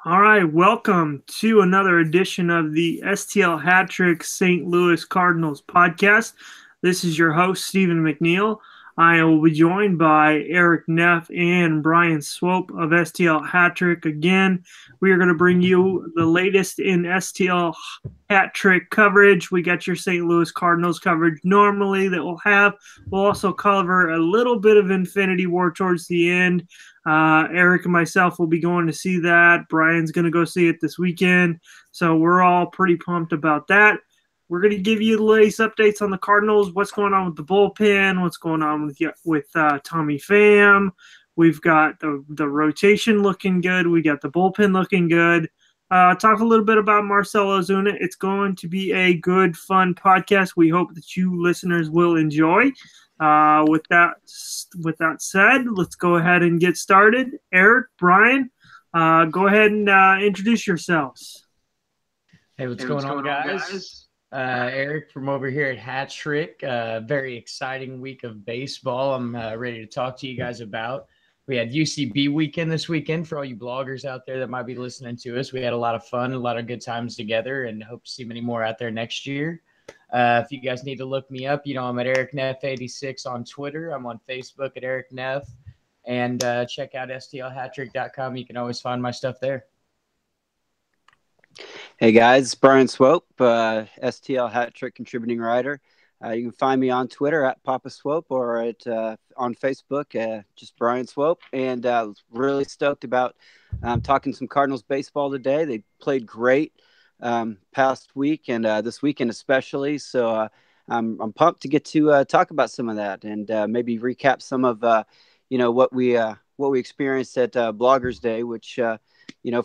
All right, welcome to another edition of the STL Hat Trick St. Louis Cardinals podcast. This is your host, Stephen McNeil. I will be joined by Eric Neff and Brian Swope of STL Hat Trick. Again, we are going to bring you the latest in STL Hat Trick coverage. We got your St. Louis Cardinals coverage normally that we'll have. We'll also cover a little bit of Infinity War towards the end. Eric and myself will be going to see that. Brian's going to go see it this weekend. So we're all pretty pumped about that. We're going to give you the latest updates on the Cardinals, what's going on with the bullpen, what's going on with Tommy Pham. We've got the rotation looking good. We got the bullpen looking good. Talk a little bit about Marcell Ozuna. It's going to be a good, fun podcast. We hope that you listeners will enjoy. With that said, let's go ahead and get started. Eric, Brian, go ahead and introduce yourselves. Hey, what's going on, guys? Eric from over here at Hat Trick. Very exciting week of baseball. I'm ready to talk to you guys about. We had UCB weekend this weekend for all you bloggers out there that might be listening to us. We had a lot of fun, a lot of good times together, and hope to see many more out there next year. If you guys need to look me up, I'm at Eric Neff 86 on Twitter. I'm on Facebook at Eric Neff. And check out stlhattrick.com. You can always find my stuff there. Hey guys, Brian Swope, STL Hat Trick contributing writer. You can find me on Twitter at Papa Swope or on Facebook, just Brian Swope. And really stoked about talking some Cardinals baseball today. They played great past week and this weekend especially. So I'm pumped to get to talk about some of that and maybe recap some of what we experienced at Bloggers Day, which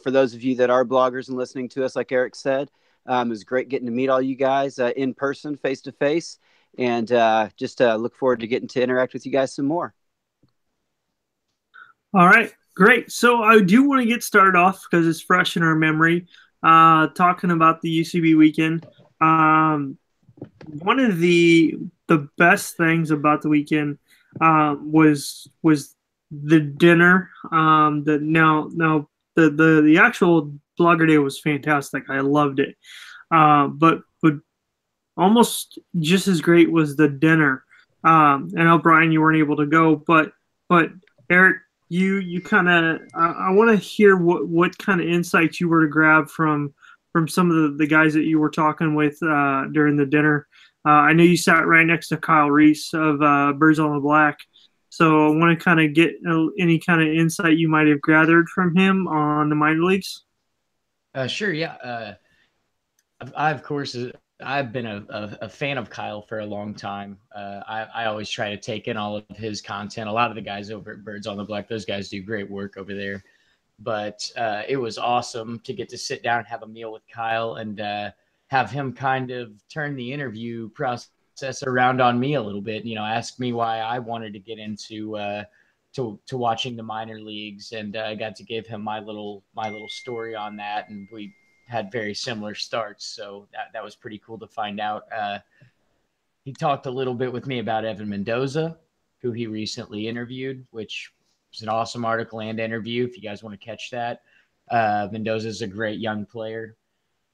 for those of you that are bloggers and listening to us, like Eric said, it was great getting to meet all you guys in person, face to face, and just look forward to getting to interact with you guys some more. All right, great. So I do want to get started off because it's fresh in our memory, talking about the UCB weekend. One of the best things about the weekend was the dinner. The actual Blogger Day was fantastic. I loved it. But almost just as great was the dinner. I know, Brian, you weren't able to go, but Eric, you kind of I want to hear what kind of insights you were to grab from some of the guys that you were talking with during the dinner. I know you sat right next to Kyle Reese of Birds on the Black. So I want to kind of get any kind of insight you might have gathered from him on the minor leagues. Sure, yeah. I've been a fan of Kyle for a long time. I always try to take in all of his content. A lot of the guys over at Birds on the Black, those guys do great work over there. But it was awesome to get to sit down and have a meal with Kyle and have him kind of turn the interview process around on me a little bit, ask me why I wanted to get into to watching the minor leagues, and I got to give him my little story on that, and we had very similar starts, so that was pretty cool to find out. He talked a little bit with me about Evan Mendoza, who he recently interviewed, which was an awesome article and interview if you guys want to catch that. Mendoza is a great young player.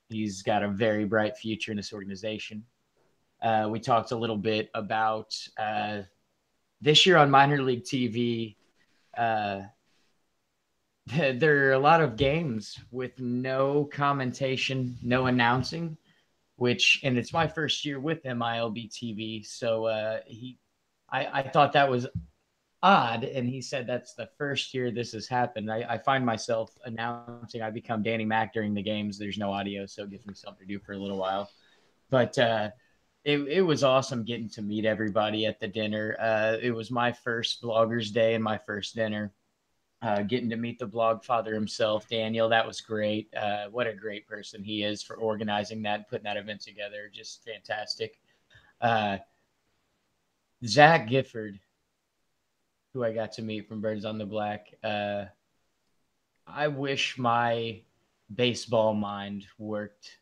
He's got a very bright future in this organization. We talked a little bit about this year on minor league TV. There are a lot of games with no commentation, no announcing, and it's my first year with MILB TV. So I thought that was odd. And he said that's the first year this has happened. I find myself announcing. I become Danny Mac during the games. There's no audio, so it gives me something to do for a little while. But it was awesome getting to meet everybody at the dinner. It was my first Bloggers Day and my first dinner. Getting to meet the blog father himself, Daniel, that was great. What a great person he is for organizing that and putting that event together. Just fantastic. Zach Gifford, who I got to meet from Birds on the Black. I wish my baseball mind worked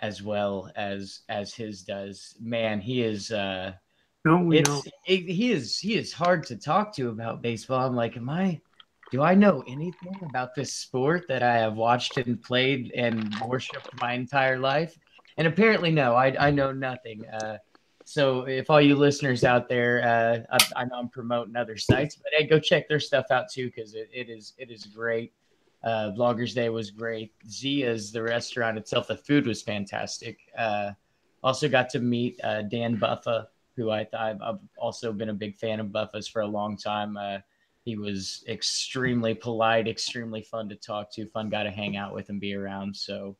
as well as his does. Man, he is Don't we know? he is hard to talk to about baseball. I'm like, am I do I know anything about this sport that I have watched and played and worshipped my entire life? And apparently, no, I know nothing. So if all you listeners out there, I know I'm promoting other sites, but hey, go check their stuff out too, because it is great. Vloggers Day was great. Zia's, the restaurant itself, the food was fantastic. Also got to meet Dan Buffa, who I've also been a big fan of Buffa's for a long time. He was extremely polite, extremely fun to talk to, fun guy to hang out with and be around. So,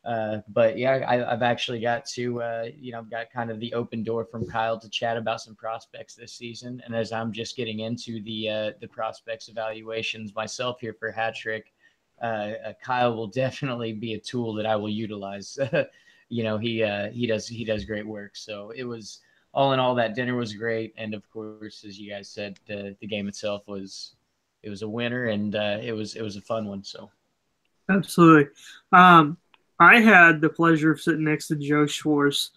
but yeah, I've actually got to, got kind of the open door from Kyle to chat about some prospects this season. And as I'm just getting into the prospects evaluations myself here for Hat Trick, Kyle will definitely be a tool that I will utilize. He does great work. So it was all in all, that dinner was great, and of course, as you guys said, the game itself was a winner, and it was a fun one. So Absolutely. I had the pleasure of sitting next to Joe Schwartz.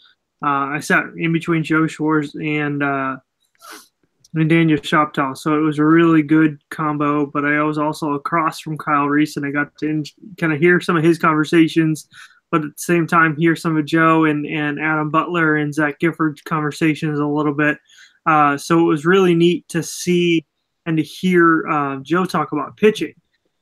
I sat in between Joe Schwartz and Daniel Shoptaw, so it was a really good combo. But I was also across from Kyle Reese, and I got to kind of hear some of his conversations, but at the same time hear some of Joe and Adam Butler and Zach Gifford's conversations a little bit. So it was really neat to see and to hear Joe talk about pitching.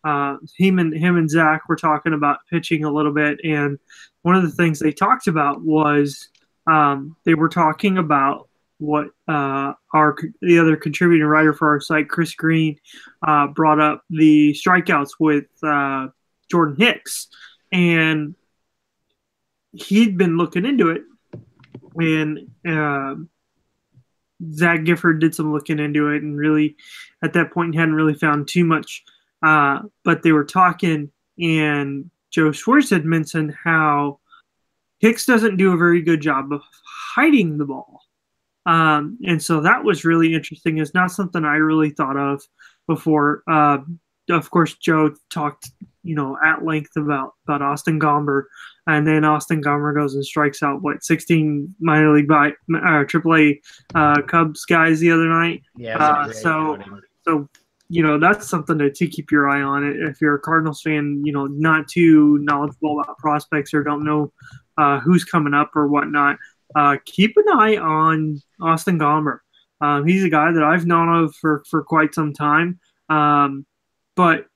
Him and Zach were talking about pitching a little bit, and one of the things they talked about was they were talking about what the other contributing writer for our site, Chris Green, brought up the strikeouts with Jordan Hicks, and he'd been looking into it, and Zach Gifford did some looking into it, and really at that point hadn't really found too much. But they were talking, and Joe Schwartz had mentioned how Hicks doesn't do a very good job of hiding the ball. And so that was really interesting. It's not something I really thought of before. Of course, Joe talked, at length about Austin Gomber, and then Austin Gomber goes and strikes out 16 minor league AAA Cubs guys the other night. yeah, so that's something to keep your eye on. If you're a Cardinals fan, not too knowledgeable about prospects or don't know who's coming up or whatnot. Keep an eye on Austin Gomber. He's a guy that I've known of for quite some time. But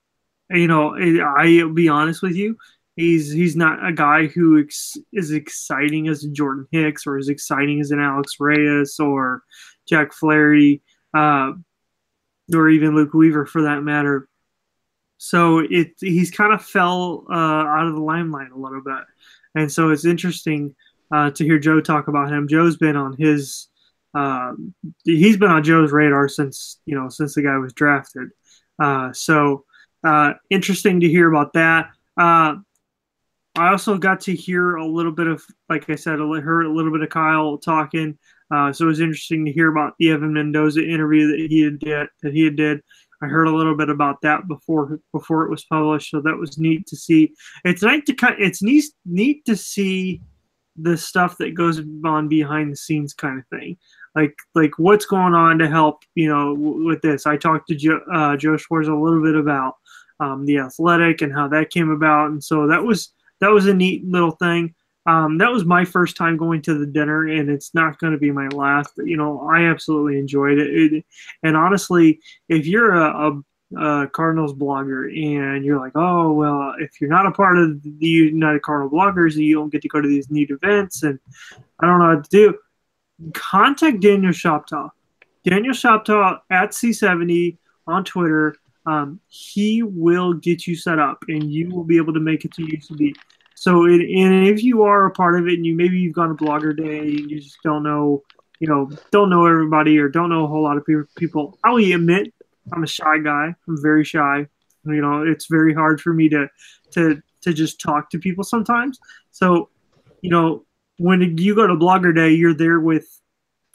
I'll be honest with you, he's not a guy who is exciting as a Jordan Hicks or as exciting as an Alex Reyes or Jack Flaherty, or even Luke Weaver for that matter. So he's kind of fell out of the limelight a little bit, and so it's interesting to hear Joe talk about him. Joe's been on he's been on Joe's radar since the guy was drafted. So interesting to hear about that. I also got to hear a little bit of, like I said, heard a little bit of Kyle talking. So it was interesting to hear about the Evan Mendoza interview that he did. I heard a little bit about that before it was published, so that was neat to see. It's neat to see the stuff that goes on behind the scenes kind of thing, like what's going on to help with this. I talked to Joe Schwartz a little bit about the Athletic and how that came about, and so that was a neat little thing. That was my first time going to the dinner, and it's not going to be my last. I absolutely enjoyed it. And honestly, if you're a Cardinals blogger and you're like, oh, well, if you're not a part of the United Cardinal bloggers, you don't get to go to these neat events, and I don't know what to do, contact Daniel Shoptaw. Daniel Shoptaw at C70 on Twitter. He will get you set up, and you will be able to make it to UCB. So, and if you are a part of it, and you've gone to Blogger Day, and you just don't know everybody or don't know a whole lot of people. I'll admit I'm a shy guy. I'm very shy. It's very hard for me to just talk to people sometimes. So, when you go to Blogger Day, you're there with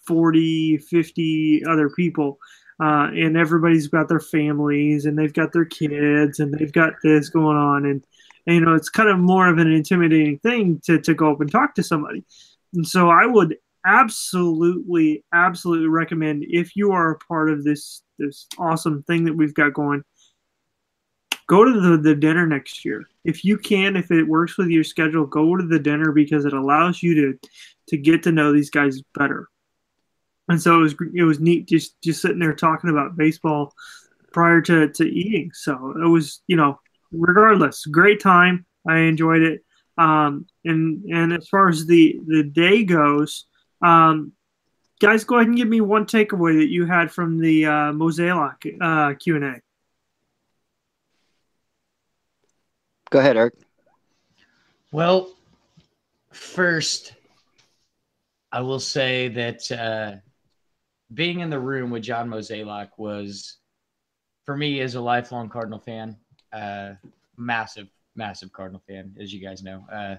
40, 50 other people. And everybody's got their families and they've got their kids and they've got this going on. And it's kind of more of an intimidating thing to go up and talk to somebody. And so I would absolutely recommend, if you are a part of this awesome thing that we've got going, go to the dinner next year if you can. If it works with your schedule, go to the dinner because it allows you to get to know these guys better. And so it was neat just sitting there talking about baseball prior to eating. So it was, regardless, great time. I enjoyed it. And as far as the day goes, guys, go ahead and give me one takeaway that you had from the Mosaic Q&A. Go ahead, Eric. Well, first, I will say that being in the room with John Mosaic was, for me, as a lifelong Cardinal fan, massive Cardinal fan, as you guys know.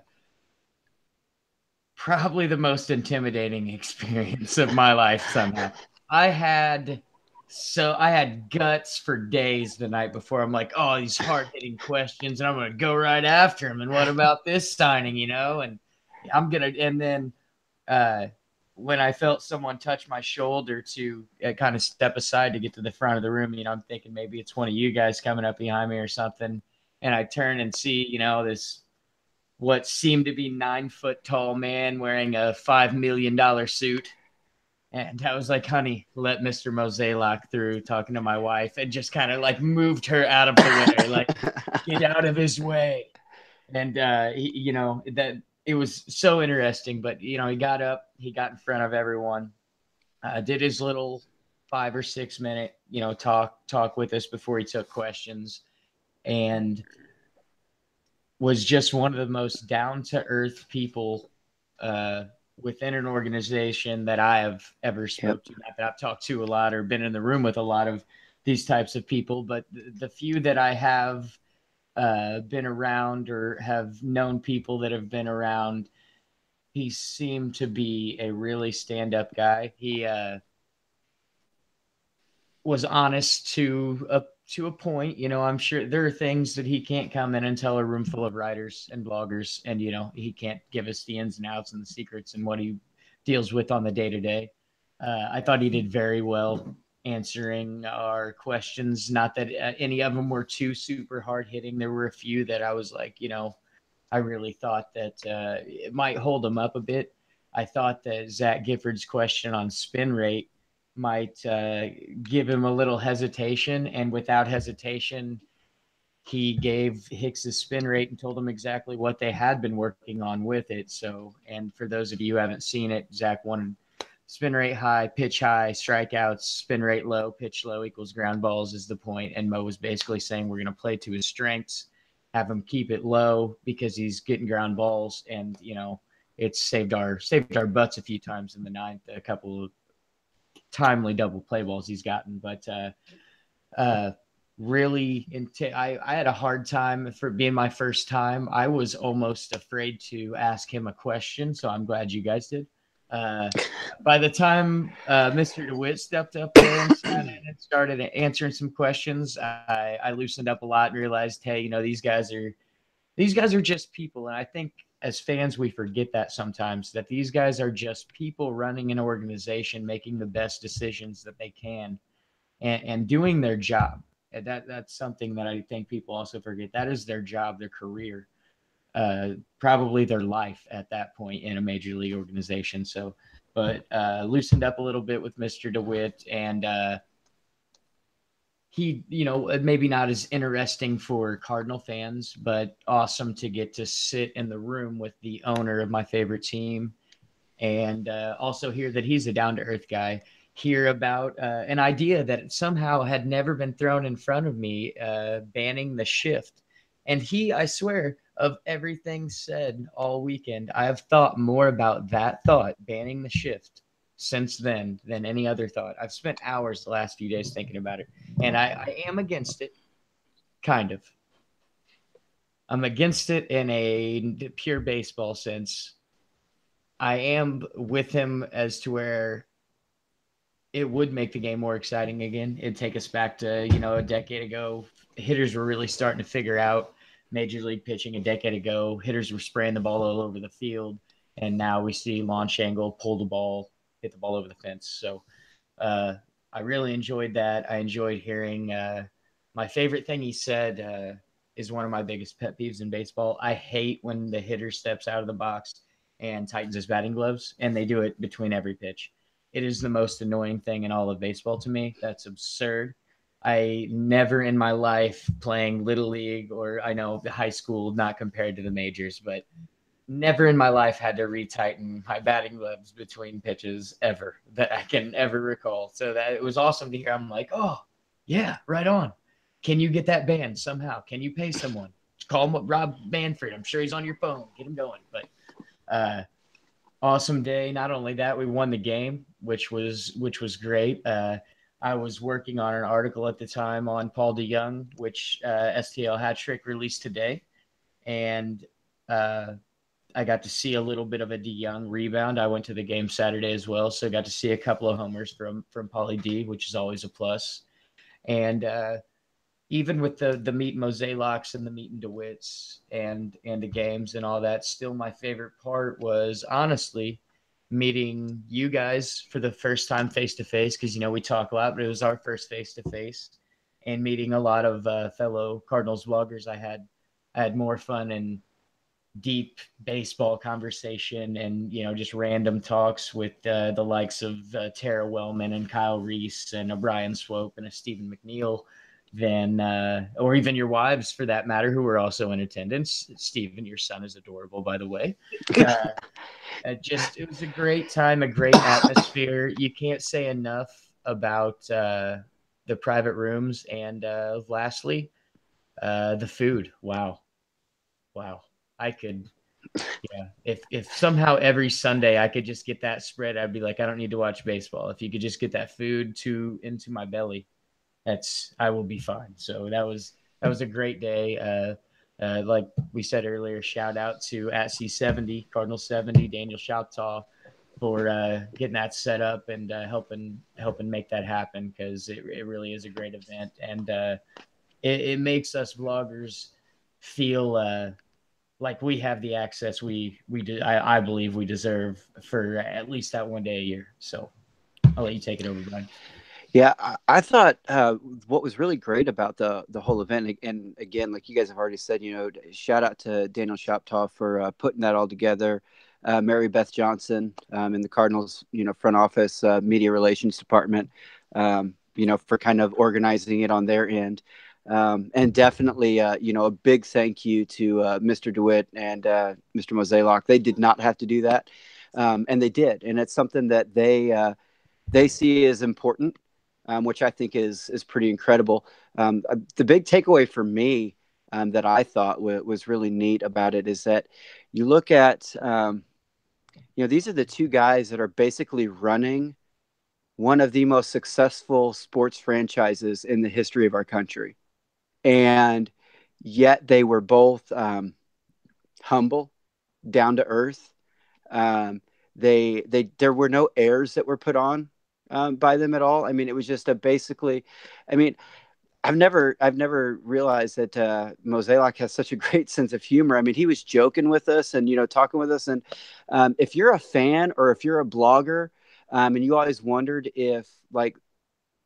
Probably the most intimidating experience of my life somehow. I had guts for days the night before. I'm like, oh, these hard-hitting questions, and I'm going to go right after him. And what about this signing, And and then when I felt someone touch my shoulder to kind of step aside to get to the front of the room, I'm thinking maybe it's one of you guys coming up behind me or something. And I turn and see, this what seemed to be 9-foot tall man wearing a $5 million suit. And I was like, honey, let Mr. Mosaic through, talking to my wife, and just kind of like moved her out of the way, like get out of his way. And, that it was so interesting, but, he got up, he got in front of everyone, did his little 5 or 6 minute, talk with us before he took questions, and was just one of the most down to earth people within an organization that I have ever spoke to. Not that I've talked to a lot or been in the room with a lot of these types of people, but the few that I have been around or have known people that have been around, he seemed to be a really stand-up guy. He was honest to a point. I'm sure there are things that he can't come in and tell a room full of writers and bloggers, and he can't give us the ins and outs and the secrets and what he deals with on the day-to-day. I thought he did very well answering our questions. Not that any of them were too super hard hitting. There were a few that I was like, I really thought that it might hold him up a bit. I thought that Zach Gifford's question on spin rate might give him a little hesitation, and without hesitation, he gave Hicks's spin rate and told him exactly what they had been working on with it. So, and for those of you who haven't seen it, Zach wanted spin rate high, pitch high, strikeouts, spin rate low, pitch low equals ground balls is the point. And Mo was basically saying we're going to play to his strengths, have him keep it low because he's getting ground balls, and it's saved our butts a few times in the ninth, a couple of timely double play balls he's gotten. But really, I had a hard time for being my first time. I was almost afraid to ask him a question, so I'm glad you guys did. By the time Mr. DeWitt stepped up there and started answering some questions, I loosened up a lot and realized, hey, these guys are just people. And I think as fans, we forget that sometimes, that these guys are just people running an organization, making the best decisions that they can, and doing their job. And that's something that I think people also forget. That is their job, their career, probably their life at that point in a major league organization. So, but loosened up a little bit with Mr. DeWitt, and he, maybe not as interesting for Cardinal fans, but awesome to get to sit in the room with the owner of my favorite team, and also hear that he's a down-to-earth guy. Hear about an idea that somehow had never been thrown in front of me, banning the shift. And I swear, of everything said all weekend, I have thought more about that thought, banning the shift, since then than any other thought. I've spent hours the last few days thinking about it, and I am against it, kind of. I'm against it in a pure baseball sense. I am with him as to where it would make the game more exciting again. It'd take us back to, a decade ago. Hitters were really starting to figure out major league pitching a decade ago. Hitters were spraying the ball all over the field, and now we see launch angle, pull the ball, hit the ball over the fence. So I really enjoyed that. I enjoyed hearing My favorite thing he said is one of my biggest pet peeves in baseball. I hate when the hitter steps out of the box and tightens his batting gloves, and they do it between every pitch. It is the most annoying thing in all of baseball to me. That's absurd. I never in my life playing little league, or I know the high school, not compared to the majors, but never in my life had to retighten my batting gloves between pitches ever that I can ever recall. So that it was awesome to hear. I'm like, oh yeah, right on. Can you get that banned somehow? Can you pay someone? Call him Rob Manfred. I'm sure he's on your phone. Get him going. But awesome day. Not only that, we won the game, which was great. I was working on an article at the time on Paul DeYoung, which STL Hat Trick released today, and I got to see a little bit of a DeYoung rebound. I went to the game Saturday as well, so I got to see a couple of homers from Pauly D, which is always a plus. And even with the meet Mosaics and the meet and DeWitts and the games and all that, still my favorite part was honestly meeting you guys for the first time face to face, because we talk a lot, but it was our first face to face, and meeting a lot of fellow Cardinals vloggers. I had more fun and deep baseball conversation and just random talks with the likes of Tara Wellman and Kyle Reese and a Brian Swope and a Stephen McNeil than or even your wives for that matter, who were also in attendance. Stephen, your son is adorable, by the way. It was a great time, a great atmosphere. You can't say enough about the private rooms, and lastly, the food. Wow. I could, yeah. If somehow every Sunday I could just get that spread, I'd be like, I don't need to watch baseball. If you could just get that food into my belly, I will be fine. So that was a great day. Like we said earlier, shout out to at C70 Cardinal 70 Daniel Shoptaw for getting that set up and helping make that happen, because it really is a great event, and it makes us vloggers feel like we have the access I believe we deserve for at least that one day a year. So I'll let you take it over, Brian. Yeah, I thought what was really great about the whole event, and again, like you guys have already said, shout out to Daniel Shoptaw for putting that all together. Mary Beth Johnson in the Cardinals, front office media relations department, for kind of organizing it on their end. And definitely, a big thank you to Mr. DeWitt and Mr. Mosaic. They did not have to do that, and they did, and it's something that they see as important, which I think is pretty incredible. The big takeaway for me that I thought was really neat about it is that you look at, these are the two guys that are basically running one of the most successful sports franchises in the history of our country. And yet they were both humble, down to earth. There were no airs that were put on by them at all. I mean, it was just basically. I mean, I've never realized that Mosaic has such a great sense of humor. I mean, he was joking with us and talking with us. And if you're a fan or if you're a blogger, and you always wondered if like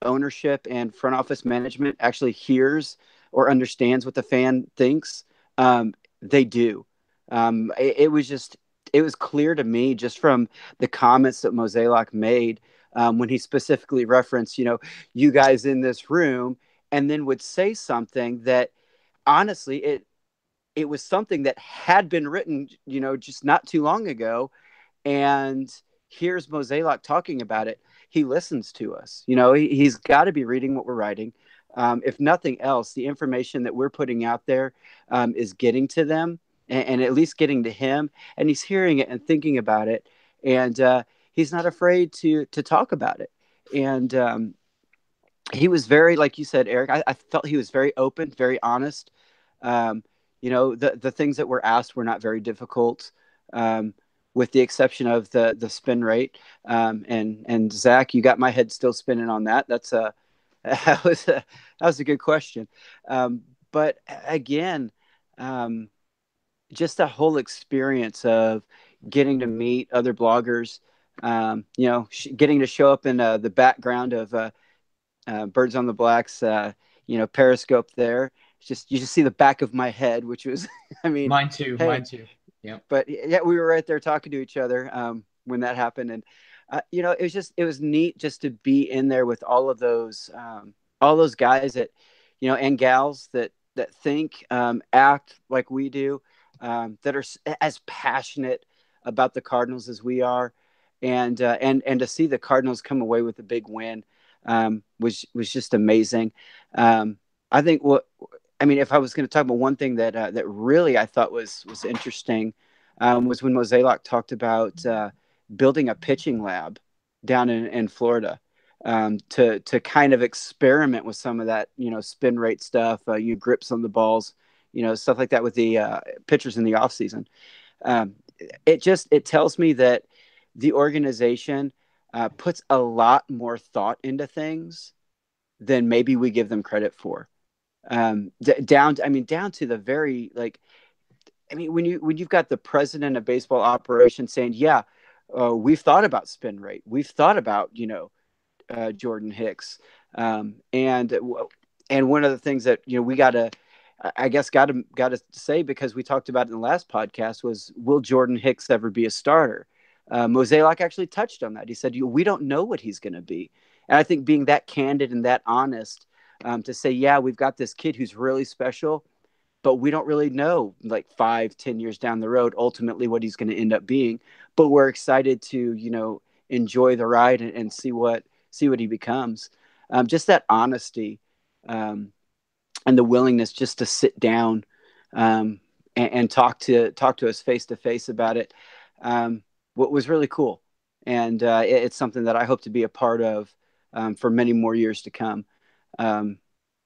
ownership and front office management actually hears or understands what the fan thinks, they do. It was clear to me just from the comments that Mosaic made when he specifically referenced, you guys in this room, and then would say something that honestly, it was something that had been written, just not too long ago. And here's Mosaic talking about it. He listens to us. He's got to be reading what we're writing. If nothing else, the information that we're putting out there is getting to them, and at least getting to him. And he's hearing it and thinking about it. And he's not afraid to talk about it. And he was very, like you said, Eric, I felt he was very open, very honest. Um, the things that were asked were not very difficult. With the exception of the spin rate. And Zach, you got my head still spinning on that. That was a good question. But again, just a whole experience of getting to meet other bloggers, getting to show up in the background of Birds on the Blacks, Periscope there. You just see the back of my head, which was, I mean, Mine too. hey, Mine too. Yeah. but yeah, we were right there talking to each other when that happened, and it was neat just to be in there with all those guys that, and gals that think, act like we do, that are as passionate about the Cardinals as we are, and to see the Cardinals come away with a big win was just amazing. I think if I was going to talk about one thing that really I thought was interesting, was when Mozeliak talked about building a pitching lab down in Florida, to kind of experiment with some of that, spin rate stuff, grips on the balls, stuff like that with the pitchers in the off season. It tells me that the organization puts a lot more thought into things than maybe we give them credit for. Down to the very, when you've got the president of baseball operations saying, yeah, we've thought about spin rate, we've thought about Jordan Hicks, and one of the things that we got to say, because we talked about it in the last podcast, was, will Jordan Hicks ever be a starter? Mozeliak actually touched on that. He said, we don't know what he's going to be. And I think being that candid and that honest, to say, yeah, we've got this kid who's really special, but we don't really know, like 5-10 years down the road, ultimately what he's going to end up being. But we're excited to, enjoy the ride and see what he becomes. Just that honesty, and the willingness just to sit down, and talk to us face to face about it. What was really cool. And it's something that I hope to be a part of for many more years to come,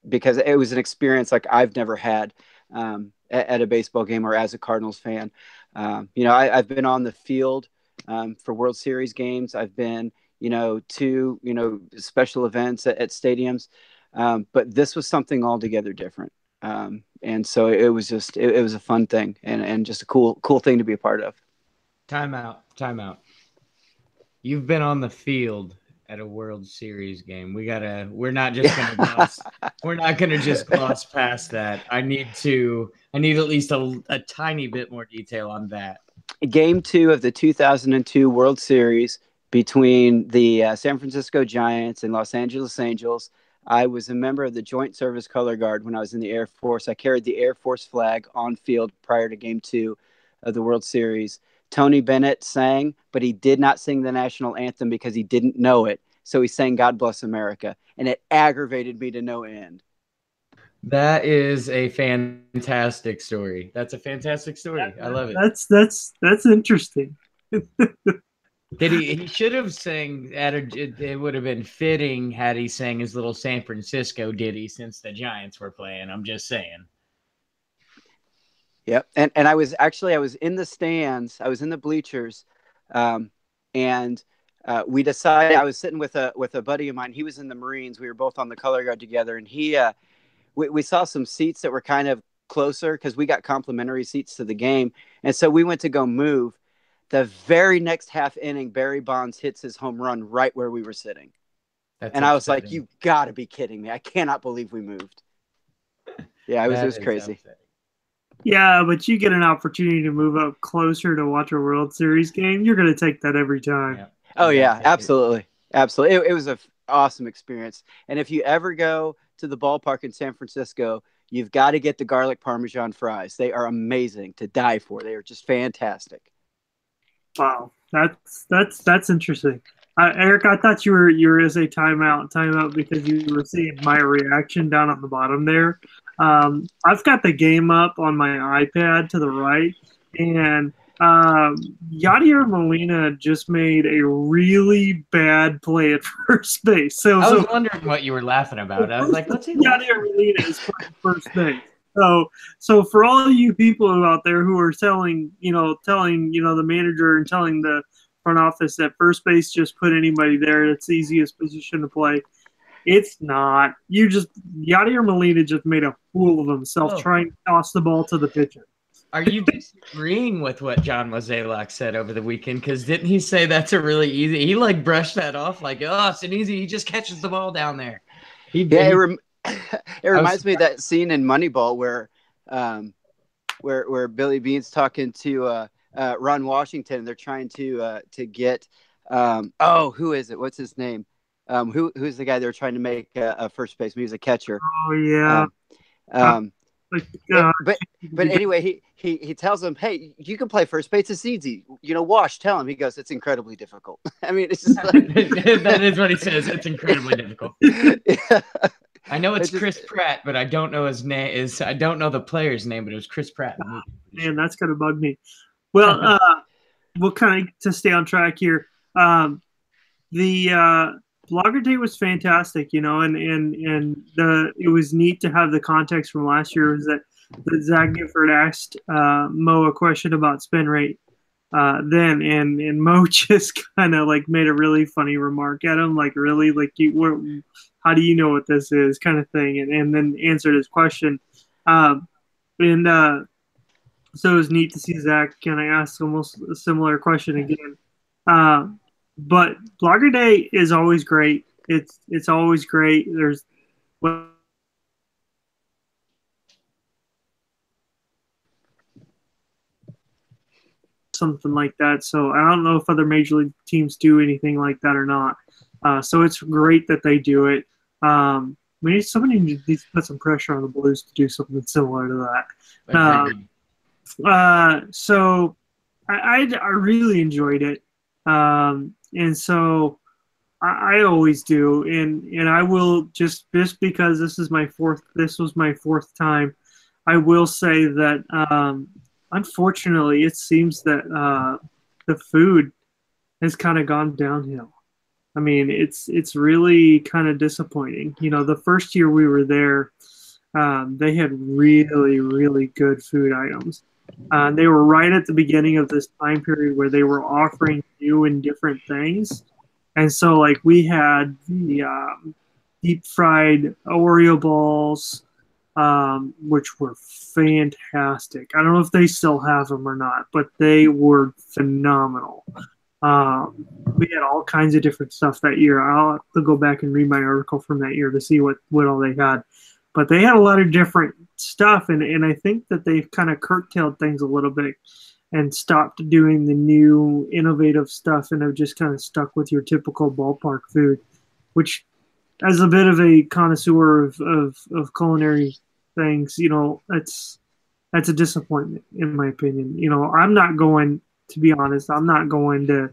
because it was an experience like I've never had at a baseball game or as a Cardinals fan. I've been on the field for World Series games. I've been, to, special events at stadiums. But this was something altogether different. And so it was a fun thing and just a cool thing to be a part of. Time out. You've been on the field at a World Series game. We're not gonna just gloss past that. I need at least a tiny bit more detail on that. Game 2 of the 2002 World Series between the San Francisco Giants and Los Angeles Angels. I was a member of the Joint Service Color Guard when I was in the Air Force. I carried the Air Force flag on field prior to Game 2 of the World Series. Tony Bennett sang, but he did not sing the national anthem because he didn't know it. So he sang "God Bless America," and it aggravated me to no end. That is a fantastic story. That's a fantastic story. I love it. That's interesting. He should have sang it would have been fitting had he sang his little San Francisco ditty since the Giants were playing. I'm just saying. Yep. And I was in the stands. I was in the bleachers. And we decided, I was sitting with a buddy of mine. He was in the Marines. We were both on the color guard together. And we saw some seats that were kind of closer because we got complimentary seats to the game. And so we went to go move. The very next half inning, Barry Bonds hits his home run right where we were sitting. And I was like, you got to be kidding me. I cannot believe we moved. Yeah, it was crazy. Upsetting. Yeah, but you get an opportunity to move up closer to watch a World Series game. You're going to take that every time. Yeah. Oh, yeah, absolutely. Absolutely. It was an awesome experience. And if you ever go to the ballpark in San Francisco, you've got to get the garlic Parmesan fries. They are amazing to die for. They are just fantastic. Wow, that's interesting. Eric, I thought you were going to say timeout because you were seeing my reaction down at the bottom there. I've got the game up on my iPad to the right, and Yadier Molina just made a really bad play at first base. So I was wondering what you were laughing about. I was like, what's he? Yadier Molina is playing first base. So for all you people out there who are telling the manager and telling the front office that first base, just put anybody there, it's the easiest position to play. It's not. Yadier Molina just made a fool of himself trying to toss the ball to the pitcher. Are you disagreeing with what John Mozeliak said over the weekend? Because didn't he say that's a really easy? He brushed that off like, oh, it's an easy. He just catches the ball down there. It reminds me of that scene in Moneyball where Billy Bean's talking to Ron Washington, and they're trying to get who is it? What's his name? Who's the guy they were trying to make a first baseman? He was a catcher. Oh yeah. But anyway, he tells him, "Hey, you can play first base. It's easy. Wash. Tell him." He goes, "It's incredibly difficult." I mean, it's just like that is what he says. It's incredibly difficult. Yeah. I know it's Chris Pratt, but I don't know his name. I don't know the player's name, but it was Chris Pratt. Man, that's gonna bug me. Well, we'll kind of to stay on track here. The Blogger Day was fantastic, and it was neat to have the context from last year. Was that Zach Gifford asked Mo a question about spin rate then, and Mo just kind of like made a really funny remark at him, like really like how do you know what this is, kind of thing, and then answered his question, so it was neat to see Zach kind of ask almost a similar question again. But Blogger Day is always great. It's always great. There's something like that. So I don't know if other major league teams do anything like that or not. So it's great that they do it. Somebody needs to put some pressure on the Blues to do something similar to that. So I really enjoyed it. And so I always do, and I will just because this was my fourth time, I will say that unfortunately it seems that the food has kind of gone downhill. I mean, it's really kind of disappointing. The first year we were there, they had really, really good food items. They were right at the beginning of this time period where they were offering new and different things. And so, like, we had the deep fried Oreo balls, which were fantastic. I don't know if they still have them or not, but they were phenomenal. We had all kinds of different stuff that year. I'll have to go back and read my article from that year to see what all they had. But they had a lot of different stuff, and I think that they've kind of curtailed things a little bit and stopped doing the new innovative stuff and have just kind of stuck with your typical ballpark food, which, as a bit of a connoisseur of culinary things, that's a disappointment in my opinion. I'm not going to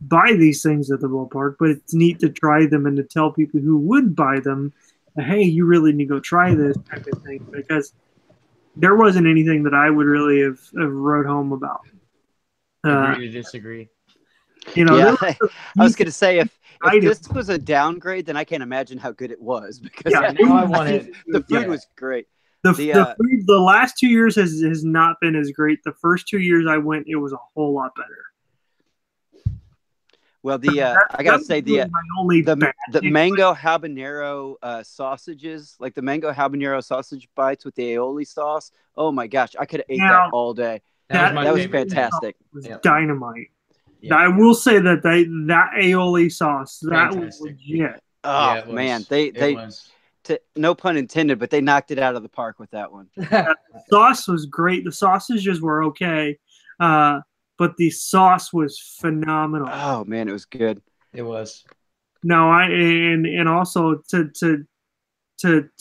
buy these things at the ballpark, but it's neat to try them and to tell people who would buy them, hey, you really need to go try this type of thing, because there wasn't anything that I would really have wrote home about. Agree to disagree. I was going to say, if this was a downgrade, then I can't imagine how good it was, because the food was great. The food the last 2 years has not been as great. The first 2 years I went, it was a whole lot better. Well, I gotta say the mango habanero sausages, like the mango habanero sausage bites with the aioli sauce. Oh my gosh, I could have ate that all day. That was fantastic. Was dynamite. Yeah. I will say that that aioli sauce, that was legit. Oh yeah, man, they no pun intended, but they knocked it out of the park with that one. The sauce was great. The sausages were okay. But the sauce was phenomenal. Oh man, it was good. It was. No, and also to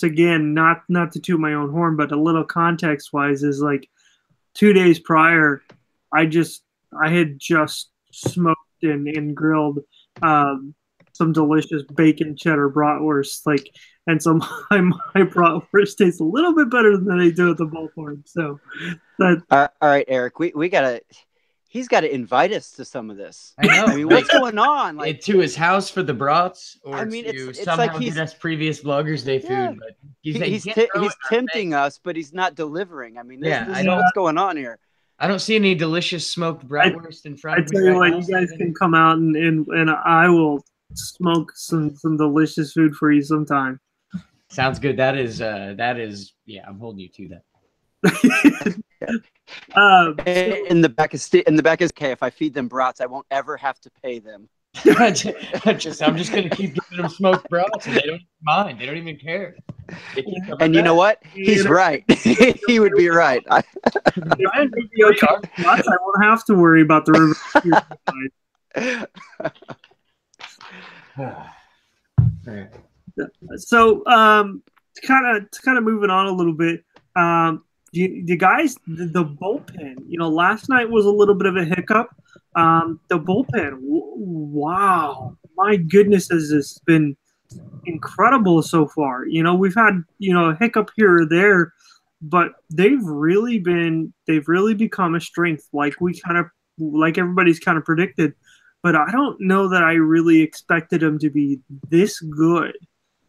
again, not to toot my own horn, but a little context wise is like 2 days prior, I had just smoked and grilled some delicious bacon cheddar bratwurst, and so my bratwurst tastes a little bit better than they do at the ballpark. So all right, Eric, we gotta. He's got to invite us to some of this. I know. I mean, what's going on? To his house for the brats, or it's somehow like get us previous Bloggers Day food. But he's tempting us, but he's not delivering. I mean, this is what's going on here. I don't see any delicious smoked bratwurst in front of me. I tell you what, you guys can come out and I will smoke some delicious food for you sometime. Sounds good. That is I'm holding you to that. In the back is okay. If I feed them brats, I won't ever have to pay them. I'm just going to keep giving them smoked broths, and they don't mind. They don't even care. And you know what? He's right. He would be right. If I do the okay shots, I won't have to worry about the reverse. So, kind of moving on a little bit. The guys, the bullpen. Last night was a little bit of a hiccup. The bullpen. Wow, my goodness, has this been incredible so far? We've had a hiccup here or there, but they've really become a strength, like everybody's kind of predicted. But I don't know that I really expected them to be this good.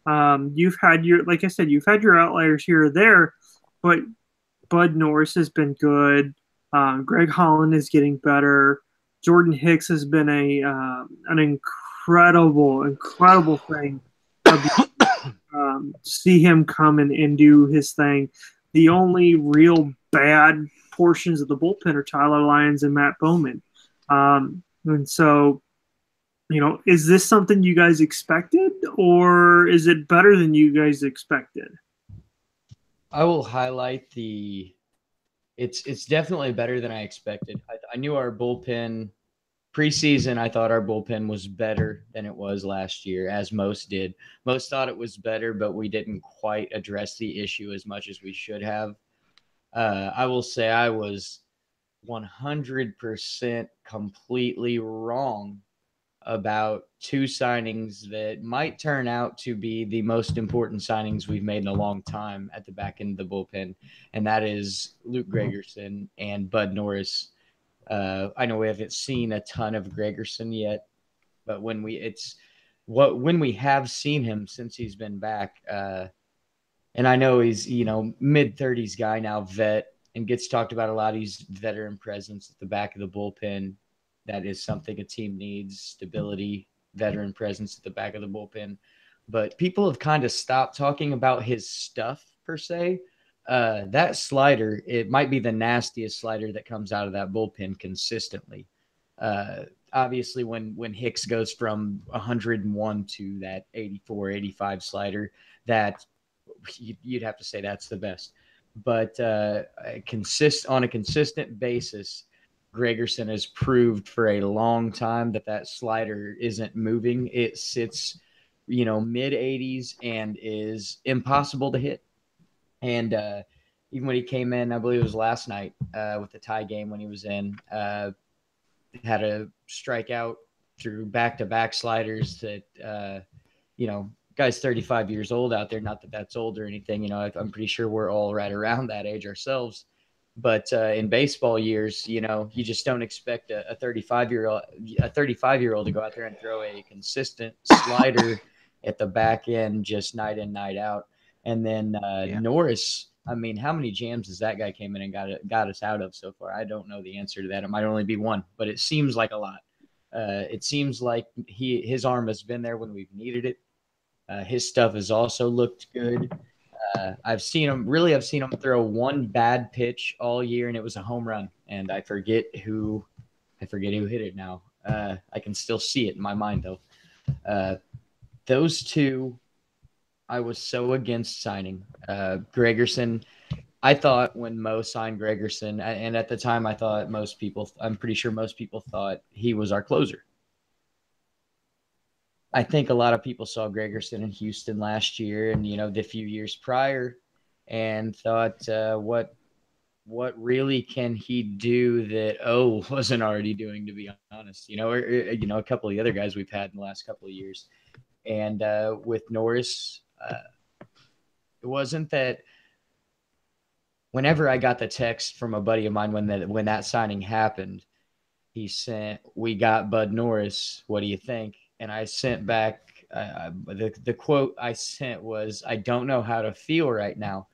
You've had like I said, you've had your outliers here or there, but Bud Norris has been good. Greg Holland is getting better. Jordan Hicks has been an incredible thing. See him come and do his thing. The only real bad portions of the bullpen are Tyler Lyons and Matt Bowman. And so, is this something you guys expected, or is it better than you guys expected? I will highlight it's definitely better than I expected. I knew our bullpen preseason. I thought our bullpen was better than it was last year, as most did. Most thought it was better, but we didn't quite address the issue as much as we should have. I will say I was 100% completely wrong about two signings that might turn out to be the most important signings we've made in a long time at the back end of the bullpen, and that is Luke Gregerson and Bud Norris. I know we haven't seen a ton of Gregerson yet, but when we have seen him since he's been back, and I know he's mid-30s guy now, vet, and gets talked about a lot. He's veteran presence at the back of the bullpen. That is something a team needs: stability, veteran presence at the back of the bullpen. But people have kind of stopped talking about his stuff per se. That slider, it might be the nastiest slider that comes out of that bullpen consistently. Obviously, when Hicks goes from 101 to that 84, 85 slider, that you'd have to say that's the best. But on a consistent basis, Gregerson has proved for a long time that slider isn't moving. It sits, mid 80s and is impossible to hit. And even when he came in, I believe it was last night with the tie game when he was in, had a strikeout through back-to-back sliders that, guy's 35 years old out there. Not that that's old or anything. I'm pretty sure we're all right around that age ourselves. But in baseball years, you just don't expect a 35-year-old to go out there and throw a consistent slider at the back end just night in, night out. And then Norris, I mean, how many jams has that guy came in and got us out of so far? I don't know the answer to that. It might only be one, but it seems like a lot. It seems like his arm has been there when we've needed it. His stuff has also looked good. I've seen him throw one bad pitch all year, and it was a home run. And I forget who hit it now. I can still see it in my mind though. Those two, I was so against signing. Gregerson, I thought when Mo signed Gregerson, and at the time I'm pretty sure most people thought he was our closer. I think a lot of people saw Gregerson in Houston last year and, the few years prior and thought, what really can he do that O wasn't already doing, to be honest, or a couple of the other guys we've had in the last couple of years. And with Norris, it wasn't that whenever I got the text from a buddy of mine when that signing happened, he sent, "We got Bud Norris. What do you think?" And I sent back, the quote I sent was, "I don't know how to feel right now,"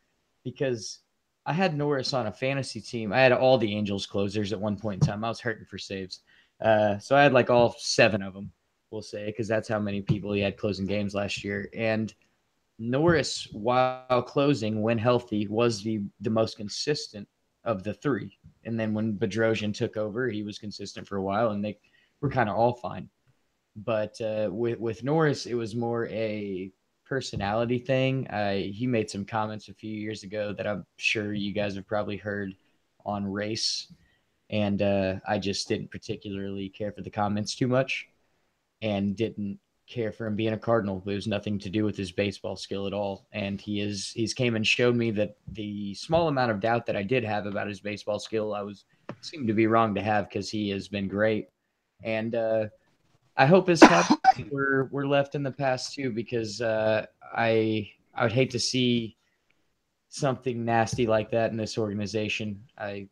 because I had Norris on a fantasy team. I had all the Angels closers at one point in time. I was hurting for saves. So I had like all 7 of them, we'll say, because that's how many people he had closing games last year. And Norris, while closing, when healthy, was the most consistent of the 3. And then when Bedrosian took over, he was consistent for a while, and they were kind of all fine. But with Norris, it was more a personality thing. He made some comments a few years ago that I'm sure you guys have probably heard on race, and I just didn't particularly care for the comments too much, and didn't care for him being a Cardinal. It was nothing to do with his baseball skill at all, and he's came and showed me that the small amount of doubt that I did have about his baseball skill, I was seemed to be wrong to have, because he has been great, and I hope his comments were left in the past too, because I would hate to see something nasty like that in this organization. I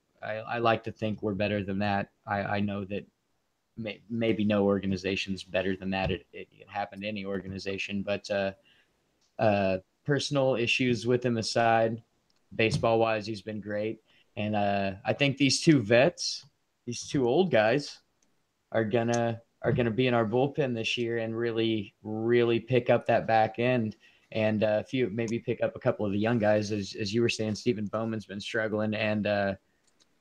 like to think we're better than that. I know that maybe no organization's better than that. It can happen to any organization, but personal issues with him aside, baseball wise, he's been great. And I think these two vets, these two old guys, are gonna be in our bullpen this year and really pick up that back end, and a few maybe pick up a couple of the young guys, as you were saying. Stephen Bowman's been struggling, and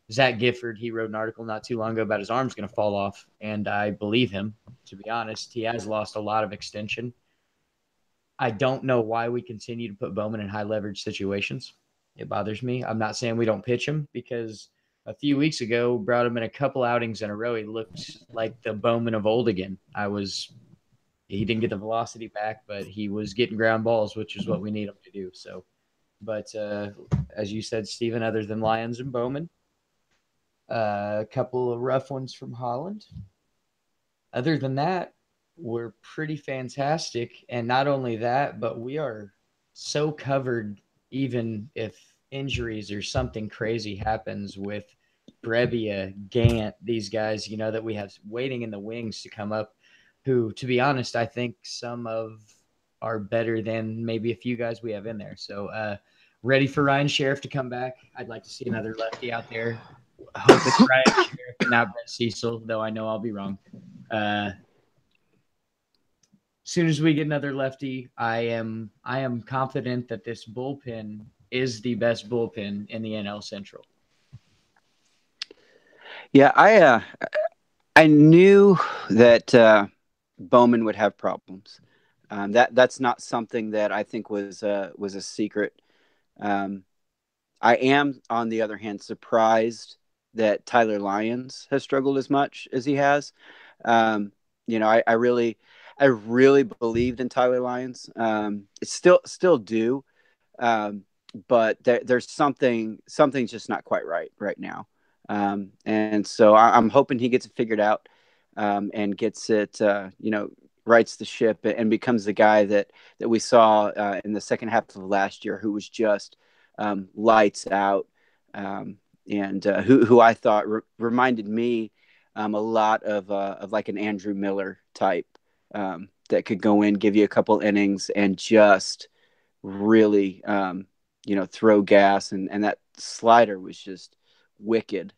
Zach Gifford, he wrote an article not too long ago about his arm's going to fall off, and I believe him. To be honest, he has lost a lot of extension. I don't know why we continue to put Bowman in high leverage situations. It bothers me. I'm not saying we don't pitch him, because a few weeks ago, brought him in a couple outings in a row. He looked like the Bowman of old again. He didn't get the velocity back, but he was getting ground balls, which is what we need him to do. So, but as you said, Steven, other than Lyons and Bowman, a couple of rough ones from Holland. Other than that, we're pretty fantastic. And not only that, but we are so covered, even if injuries or something crazy happens with Brebbia, Gant, these guys, that we have waiting in the wings to come up, who, to be honest, I think some of are better than maybe a few guys we have in there. So ready for Ryan Sheriff to come back. I'd like to see another lefty out there. I hope it's Ryan Sheriff and not Brett Cecil, though I know I'll be wrong. As soon as we get another lefty, I am confident that this bullpen is the best bullpen in the NL Central. Yeah, I knew that Bowman would have problems. That's not something that I think was a secret. I am, on the other hand, surprised that Tyler Lyons has struggled as much as he has. I really believed in Tyler Lyons. Still do, but there's something's just not quite right now. And so I'm hoping he gets it figured out, and gets it, rights the ship and becomes the guy that we saw in the second half of last year, who was just lights out, and who I thought reminded me a lot of like an Andrew Miller type, that could go in, give you a couple innings, and just really throw gas, and that slider was just wicked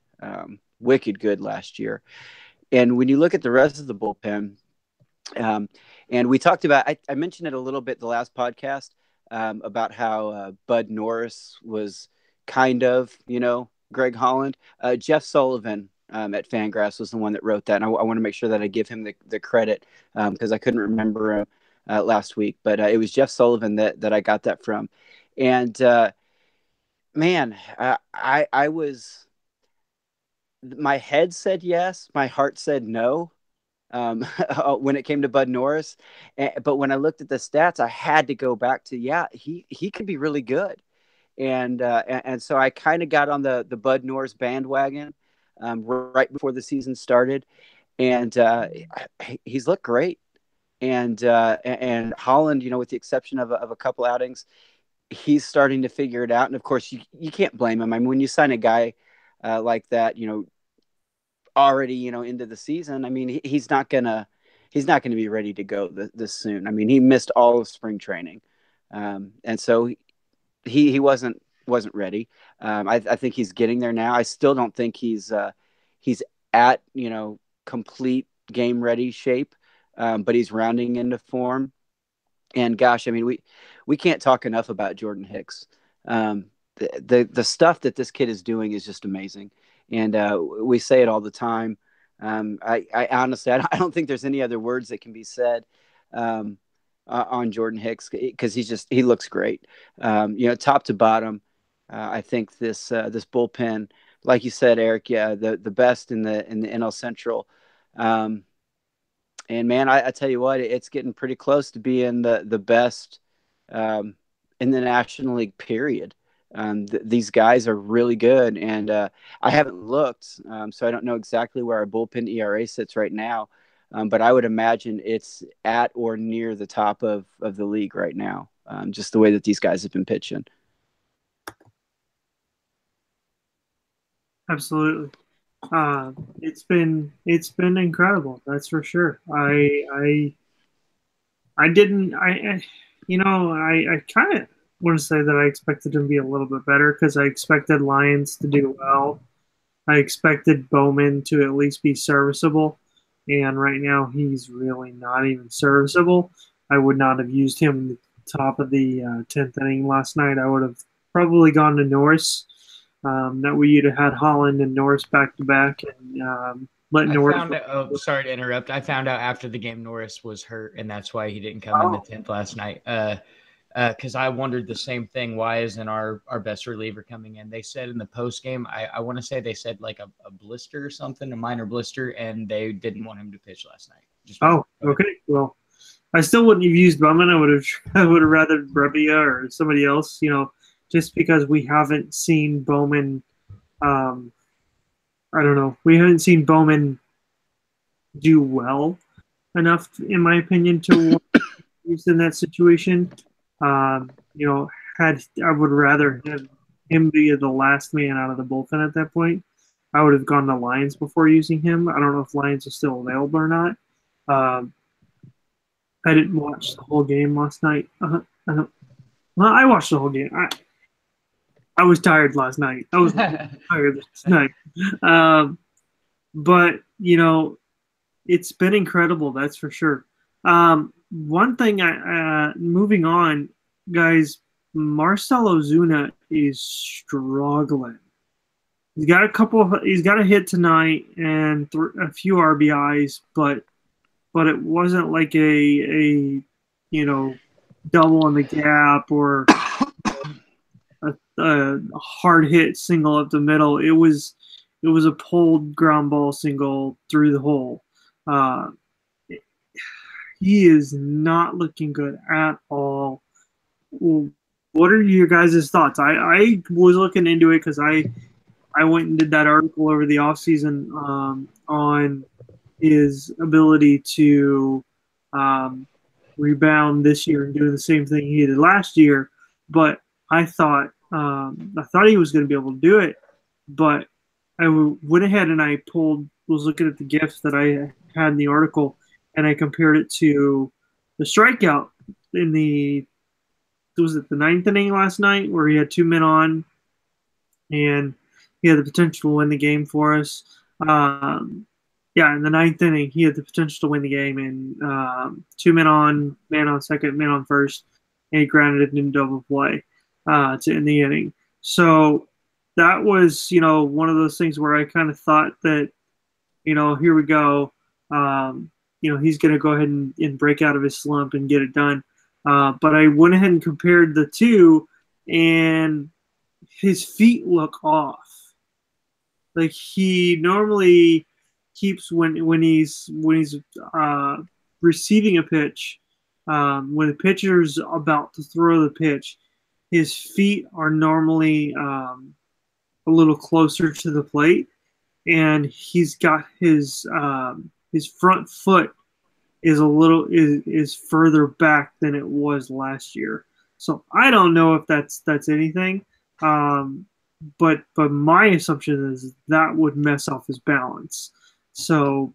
good last year. And when you look at the rest of the bullpen, and we talked about, I mentioned it a little bit the last podcast, about how Bud Norris was kind of, Greg Holland. Jeff Sullivan at Fangraphs was the one that wrote that. And I want to make sure that I give him the credit, because I couldn't remember last week. But it was Jeff Sullivan that I got that from. And man, I was, my head said yes, my heart said no, when it came to Bud Norris. But when I looked at the stats, I had to go back to, he could be really good. And so I kind of got on the Bud Norris bandwagon right before the season started, and he's looked great. And Holland, with the exception of a couple outings, he's starting to figure it out. And of course, you can't blame him. I mean, when you sign a guy like that, already, into the season, I mean, he's not gonna be ready to go this soon. I mean, he missed all of spring training, and so he wasn't ready. I think he's getting there now. I still don't think he's at complete game ready shape, but he's rounding into form. And gosh, I mean, we can't talk enough about Jordan Hicks. The stuff that this kid is doing is just amazing, and we say it all the time. I honestly, I don't think there's any other words that can be said um, on Jordan Hicks because he looks great. Top to bottom, I think this bullpen, like you said, Eric, yeah, the best in the NL Central. Um, and man, I tell you what, it's getting pretty close to being the best um, in the National League. Period. These guys are really good, and I haven't looked, so I don't know exactly where our bullpen ERA sits right now. But I would imagine it's at or near the top of the league right now, just the way that these guys have been pitching. Absolutely. It's been incredible. That's for sure. I didn't I I kind of want to say that I expected him to be a little bit better because I expected Lions to do well. I expected Bowman to at least be serviceable, and right now he's really not even serviceable. I would not have used him in the top of the 10th inning last night. I would have probably gone to Norris. That way you'd have had Holland and Norris back to back, and let I Norris. found out. Oh, sorry to interrupt. I found out after the game Norris was hurt, and that's why he didn't come in the 10th last night. Because I wondered the same thing. Why isn't our best reliever coming in? They said in the post game, I want to say they said like a blister or something, a minor blister, and they didn't want him to pitch last night. Oh, okay. Well, I still wouldn't have used Bowman. I would have rather Brebbia or somebody else. Just because we haven't seen Bowman. I don't know. We haven't seen Bowman do well enough, in my opinion, to use in that situation. Um, you know, I would rather have him be the last man out of the bullpen at that point. I would have gone to Lions before using him. I don't know if Lions are still available or not. Um, I didn't watch the whole game last night. Well, I watched the whole game. I was tired last night. I was tired last night. But it's been incredible. That's for sure. One thing, moving on, guys. Marcell Ozuna is struggling. He's got he's got a hit tonight and a few RBIs, but it wasn't like a double on the gap or a hard hit single up the middle. It was a pulled ground ball single through the hole. He is not looking good at all. What are your guys' thoughts? I was looking into it because I went and did that article over the offseason on his ability to rebound this year and do the same thing he did last year. But I thought he was going to be able to do it. But I went ahead and was looking at the gifs that I had in the article, and I compared it to the strikeout in the ninth inning last night where he had 2 men on, and he had the potential to win the game for us. In the ninth inning, he had the potential to win the game, and 2 men on, man on second, man on first, and he grounded it into double play to end the inning. So that was, one of those things where I kind of thought that, here we go. He's going to go ahead and break out of his slump and get it done. But I went ahead and compared the two, and his feet look off. Like he normally keeps when he's receiving a pitch, when the pitcher's about to throw the pitch, his feet are normally a little closer to the plate, and he's got his front foot is further back than it was last year. So I don't know if that's anything. But my assumption is that would mess off his balance. So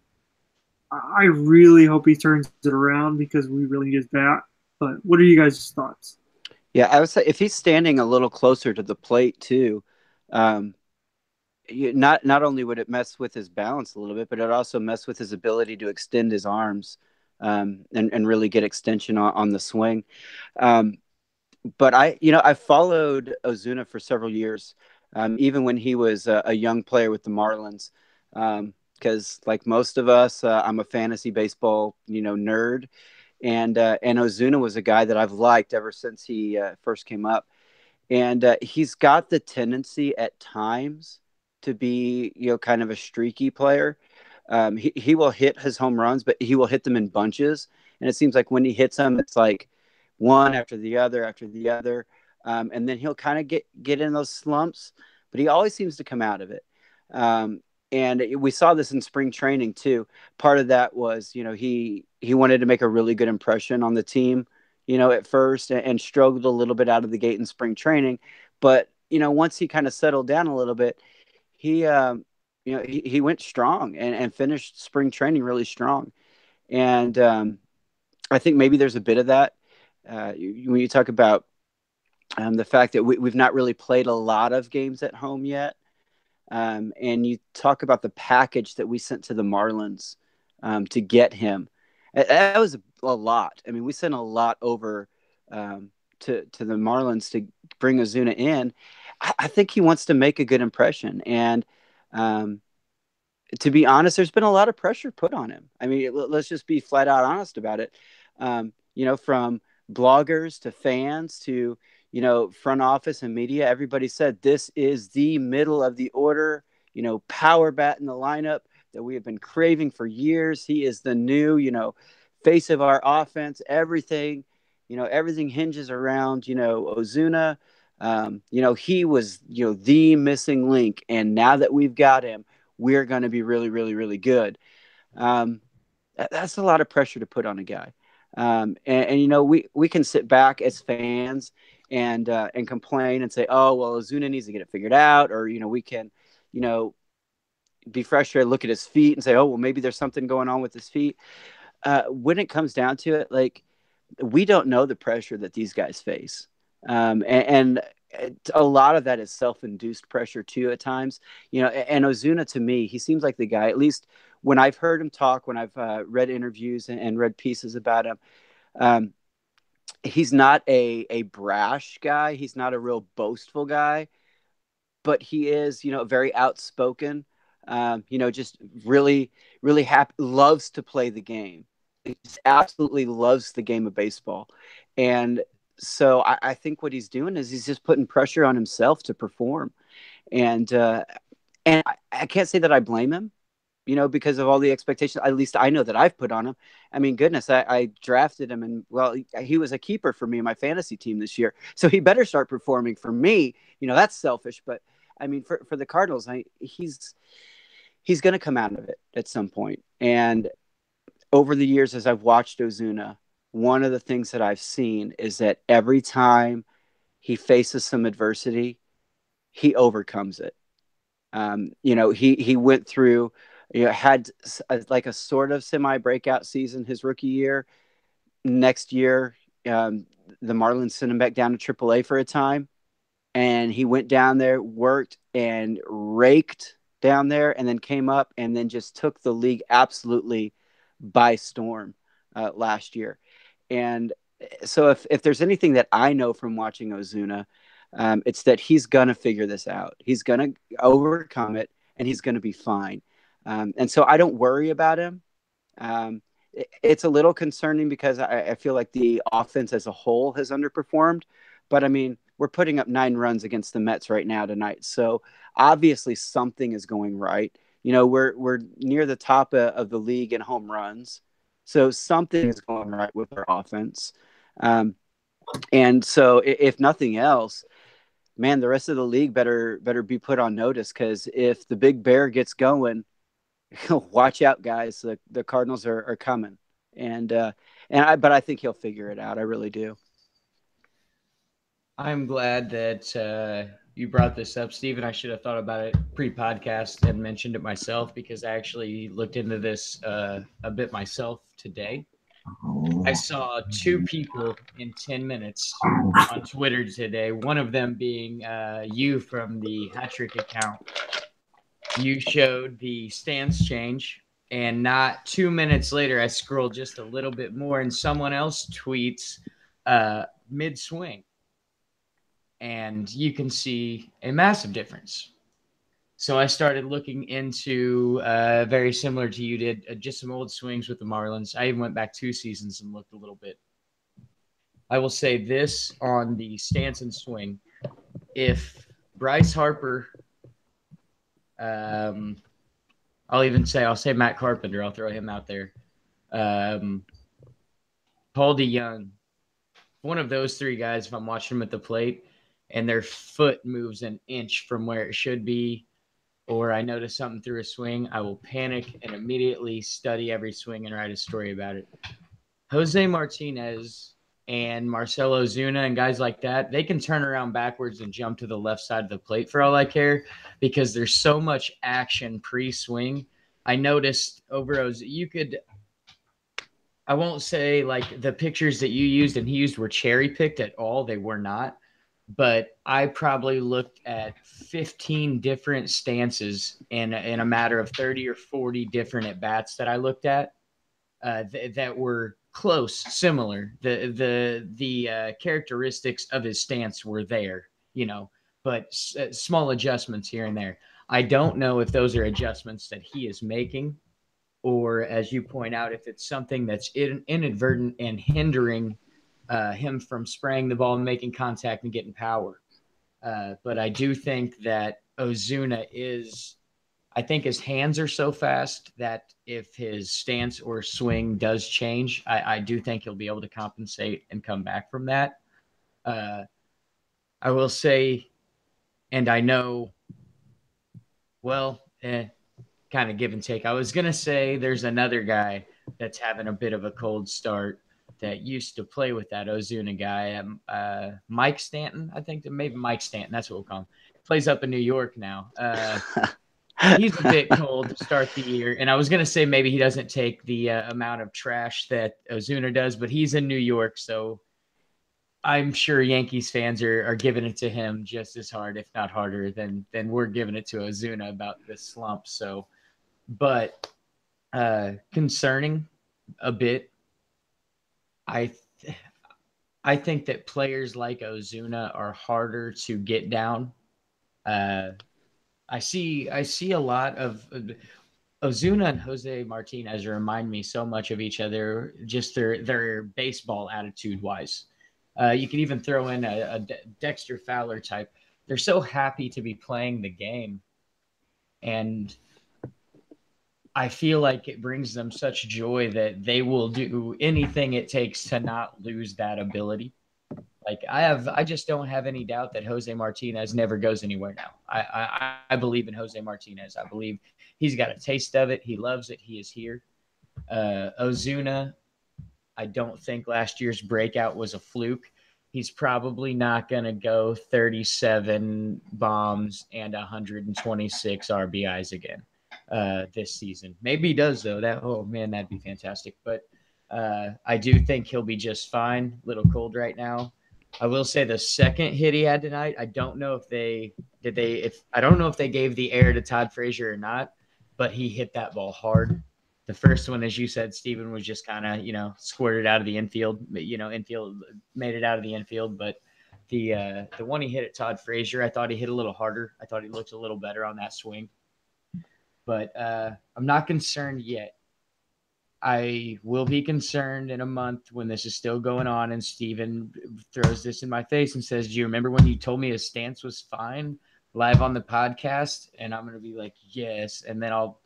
I really hope he turns it around because we really need his bat. But what are you guys' thoughts? Yeah, I would say if he's standing a little closer to the plate too, not only would it mess with his balance a little bit, but it also mess with his ability to extend his arms and really get extension on the swing. But I followed Ozuna for several years, even when he was a young player with the Marlins. because like most of us, I'm a fantasy baseball, nerd. And Ozuna was a guy that I've liked ever since he first came up. And he's got the tendency at times to be, kind of a streaky player. He will hit his home runs, but he will hit them in bunches. And it seems like when he hits them, it's like one after the other after the other. And then he'll kind of get in those slumps, but he always seems to come out of it. And we saw this in spring training too. Part of that was, he wanted to make a really good impression on the team, at first, and struggled a little bit out of the gate in spring training. But, once he kind of settled down a little bit, he went strong and finished spring training really strong. And I think maybe there's a bit of that when you talk about the fact that we've not really played a lot of games at home yet. And you talk about the package that we sent to the Marlins to get him. That was a lot. I mean, we sent a lot over to the Marlins to bring Ozuna in. I think he wants to make a good impression. And to be honest, there's been a lot of pressure put on him. I mean, let's just be flat out honest about it. From bloggers to fans to, front office and media, everybody said this is the middle of the order, power bat in the lineup that we have been craving for years. He is the new, face of our offense. Everything hinges around, Ozuna. He was, the missing link. And now that we've got him, we're going to be really, really, really good. That's a lot of pressure to put on a guy. We can sit back as fans and complain and say, oh, well, Ozuna needs to get it figured out. Or, we can, be frustrated, look at his feet and say, oh, well, maybe there's something going on with his feet. When it comes down to it, like, we don't know the pressure that these guys face. And a lot of that is self-induced pressure too at times, and Ozuna, to me, he seems like the guy, at least when I've heard him talk, when I've read interviews and read pieces about him, he's not a brash guy. He's not a real boastful guy, but he is, very outspoken, just really, really happy, loves to play the game. He just absolutely loves the game of baseball. And so I think what he's doing is he's just putting pressure on himself to perform. And I can't say that I blame him, because of all the expectations, at least I know that I've put on him. I mean, goodness, I drafted him, and, well, he was a keeper for me in my fantasy team this year. So he better start performing for me. That's selfish. But, I mean, for the Cardinals, he's going to come out of it at some point. And over the years, as I've watched Ozuna, one of the things that I've seen is that every time he faces some adversity, he overcomes it. He went through, had like a sort of semi-breakout season his rookie year. Next year, the Marlins sent him back down to AAA for a time, and he went down there, worked, and raked down there, and then came up and then just took the league absolutely by storm last year. And so if there's anything that I know from watching Ozuna, it's that he's going to figure this out. He's going to overcome it, and he's going to be fine. And so I don't worry about him. It's a little concerning because I feel like the offense as a whole has underperformed. But, I mean, we're putting up 9 runs against the Mets right now tonight. So obviously something is going right. We're near the top of the league in home runs. So something is going right with our offense. And so if nothing else, man, the rest of the league better be put on notice, because if the big bear gets going, watch out, guys. The Cardinals are coming. But I think he'll figure it out. I really do. I'm glad that you brought this up, Stephen. I should have thought about it pre-podcast and mentioned it myself, because I actually looked into this a bit myself today. I saw 2 people in 10 minutes on Twitter today, one of them being you from the Hat Trick account. You showed the stance change, and not 2 minutes later, I scrolled just a little bit more, and someone else tweets mid-swing. And you can see a massive difference. So I started looking into very similar to you did, just some old swings with the Marlins. I even went back 2 seasons and looked a little bit. I will say this on the stance and swing. If Bryce Harper, I'll say Matt Carpenter. I'll throw him out there. Paul DeYoung, one of those three guys, if I'm watching them at the plate and their foot moves an inch from where it should be, or I notice something through a swing, I will panic and immediately study every swing and write a story about it. Jose Martinez and Marcell Ozuna and guys like that, they can turn around backwards and jump to the left side of the plate for all I care because there's so much action pre-swing. I noticed over Ozuna, I won't say like the pictures that you used and he used were cherry picked at all. They were not. But I probably looked at 15 different stances in a matter of 30 or 40 different at bats that I looked at that were close, similar. The characteristics of his stance were there, but small adjustments here and there. I don't know if those are adjustments that he is making, or as you point out, if it's something that's inadvertent and hindering him from spraying the ball and making contact and getting power. But I do think that Ozuna I think his hands are so fast that if his stance or swing does change, I do think he'll be able to compensate and come back from that. I will say, and I know, kind of give and take. I was going to say there's another guy that's having a bit of a cold start that used to play with that Ozuna guy, Mike Stanton. I think maybe Mike Stanton. That's what we'll call him. Plays up in New York now. He's a bit cold to start the year. And I was going to say maybe he doesn't take the amount of trash that Ozuna does, but he's in New York. So I'm sure Yankees fans are giving it to him just as hard, if not harder, than we're giving it to Ozuna about this slump. So, but concerning a bit, I think that players like Ozuna are harder to get down. I see a lot of Ozuna and Jose Martinez remind me so much of each other, just their baseball attitude wise. You can even throw in a Dexter Fowler type. They're so happy to be playing the game, and I feel like it brings them such joy that they will do anything it takes to not lose that ability. Like I just don't have any doubt that Jose Martinez never goes anywhere now. I believe in Jose Martinez. I believe he's got a taste of it. He loves it. He is here. Ozuna, I don't think last year's breakout was a fluke. He's probably not going to go 37 bombs and 126 RBIs again this season. Maybe he does though. That'd be fantastic. But I do think he'll be just fine. A little cold right now. I will say the second hit he had tonight, I don't know if they gave the air to Todd Frazier or not, but he hit that ball hard. The first one, as you said, Steven, was just kind of, squirted out of the infield, infield made it out of the infield. But the one he hit at Todd Frazier, I thought he hit a little harder. I thought he looked a little better on that swing. But I'm not concerned yet. I will be concerned in a month when this is still going on and Steven throws this in my face and says, do you remember when you told me his stance was fine live on the podcast? And I'm going to be like, yes. And then I'll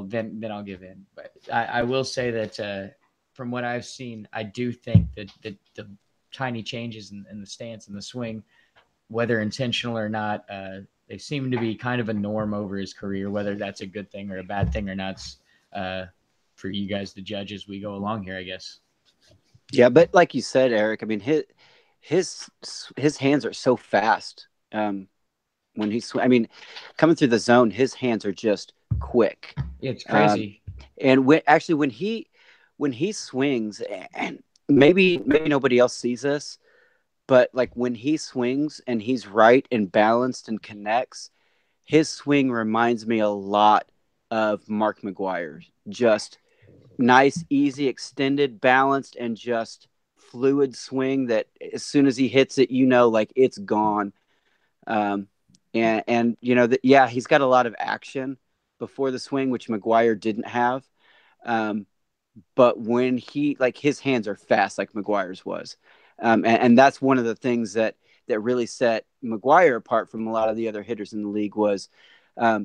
give in. But I will say that from what I've seen, I do think that the tiny changes in the stance and the swing, whether intentional or not, they seem to be kind of a norm over his career. Whether that's a good thing or a bad thing or not, for you guys to judge as we go along here, I guess. Yeah, but like you said, Eric, I mean, his hands are so fast. When coming through the zone, his hands are just quick. It's crazy. And when he swings, and maybe nobody else sees this, but like when he swings and he's right and balanced and connects, his swing reminds me a lot of Mark McGwire. Just nice, easy, extended, balanced, and just fluid swing that as soon as he hits it, like it's gone. And And you know, yeah, he's got a lot of action before the swing, which McGuire didn't have. Um, but when he, like, his hands are fast like McGuire's was. And that's one of the things that really set McGuire apart from a lot of the other hitters in the league was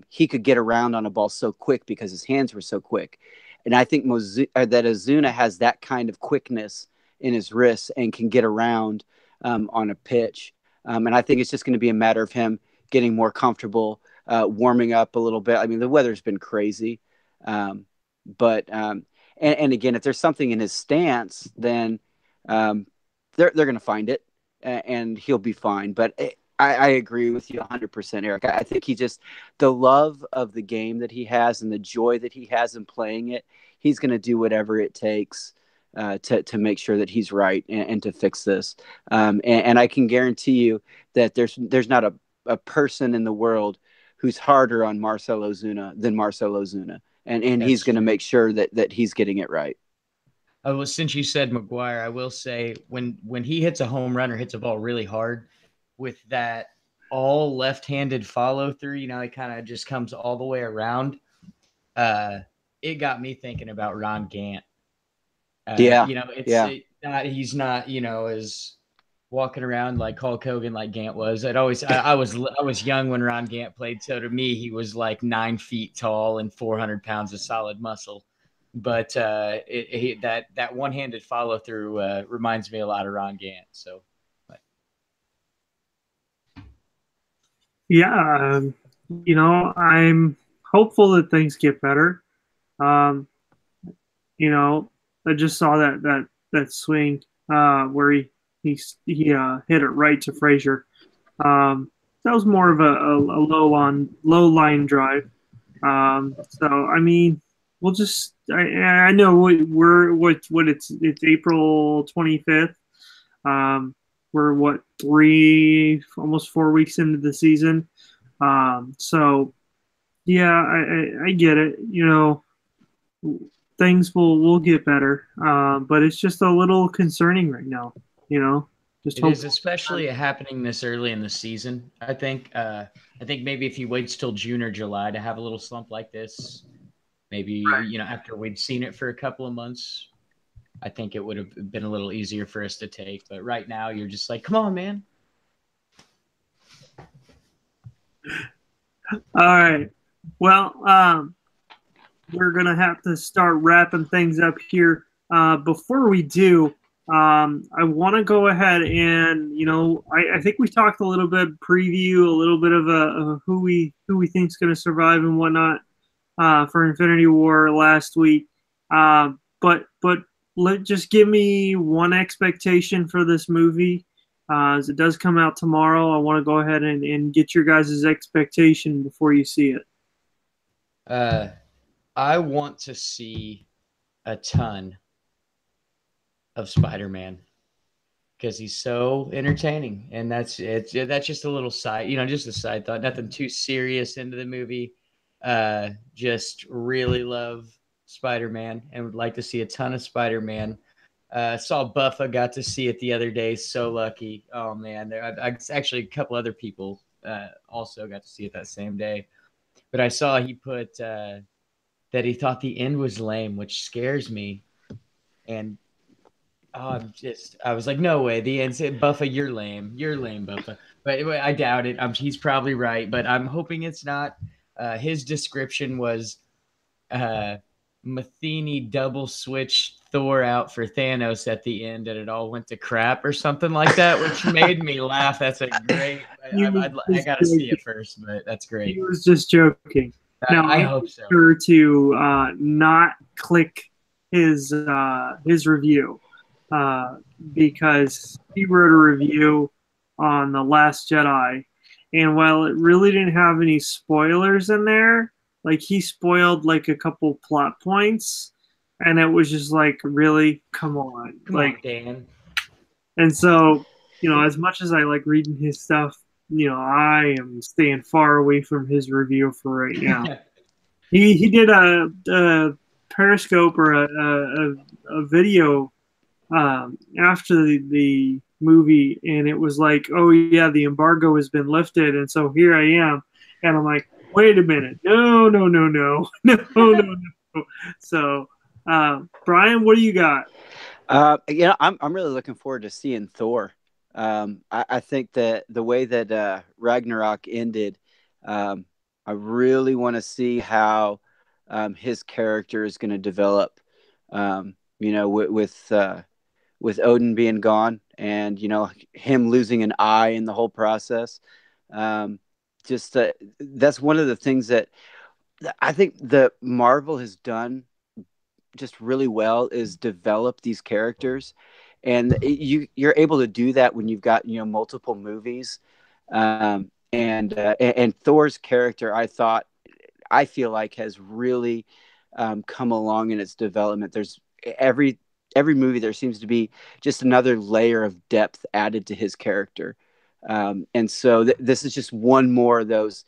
he could get around on a ball so quick because his hands were so quick. And I think that Ozuna has that kind of quickness in his wrists and can get around on a pitch. And I think it's just going to be a matter of him getting more comfortable, warming up a little bit. I mean, the weather's been crazy. And again, if there's something in his stance, then they're going to find it, and he'll be fine. But I agree with you 100%, Eric. I think the love of the game that he has and the joy that he has in playing it, he's going to do whatever it takes to make sure that he's right and to fix this. And I can guarantee you that there's not a person in the world who's harder on Marcell Ozuna than Marcell Ozuna. And he's going to make sure that he's getting it right. Well, since you said McGuire, I will say when he hits a home run or hits a ball really hard with that all left-handed follow through, you know, it kind of just comes all the way around. It got me thinking about Ron Gant. Yeah, you know, he's not, you know, as walking around like Hulk Hogan like Gant was. I was young when Ron Gant played, so to me he was like 9 feet tall and 400 pounds of solid muscle. But that one-handed follow through reminds me a lot of Ron Gant. So, yeah, you know, I'm hopeful that things get better. You know, I just saw that swing where he hit it right to Frazier. That was more of a low line drive. So I mean, we'll just I know we're what it's April 25th. We're almost 4 weeks into the season. So yeah, I get it. You know, things will get better. But it's just a little concerning right now. You know, it is, especially happening this early in the season. I think maybe if he waits till June or July to have a little slump like this, maybe, you know, after we'd seen it for a couple of months, I think it would have been a little easier for us to take. But right now, you're just like, come on, man. All right. Well, we're going to have to start wrapping things up here. Before we do, I want to go ahead and, you know, I think we talked a little bit, preview a little bit of who we think is going to survive and whatnot for Infinity War last week. But just give me one expectation for this movie. As it does come out tomorrow, I want to go ahead and get your guys' expectation before you see it. I want to see a ton of Spider-Man because he's so entertaining, and that's just a little side, you know, just a side thought, nothing too serious into the movie. Just really love Spider-Man and would like to see a ton of Spider-Man. Saw Buffa, got to see it the other day. So lucky. Oh man, actually a couple other people also got to see it that same day. But I saw he put that he thought the end was lame, which scares me. And I was like, no way. The end said, Buffa, you're lame. You're lame, Buffa. But I doubt it. He's probably right, but I'm hoping it's not. His description was Matheny double switched Thor out for Thanos at the end, and it all went to crap or something like that, which made me laugh. That's a great. I got to see it first, but that's great. He was just joking. Now I hope so. Sure to not click his review because he wrote a review on The Last Jedi, and while it really didn't have any spoilers in there, like he spoiled like a couple plot points, and it was just like, really, come on, Dan. And so, you know, as much as I like reading his stuff, you know, I am staying far away from his review for right now. He did a Periscope or a video after the movie, and it was like, oh yeah, the embargo has been lifted, and so here I am, and I'm like, wait a minute, no, no, no, no, no, no, no. So, Brian, what do you got? I'm really looking forward to seeing Thor. I think that the way that Ragnarok ended, I really want to see how his character is going to develop. With Odin being gone, and him losing an eye in the whole process. Just That's one of the things that I think that Marvel has done just really well is develop these characters, and you're able to do that when you've got multiple movies. And Thor's character, I feel like has really come along in its development. There's every movie there seems to be just another layer of depth added to his character. And so this is just one more of those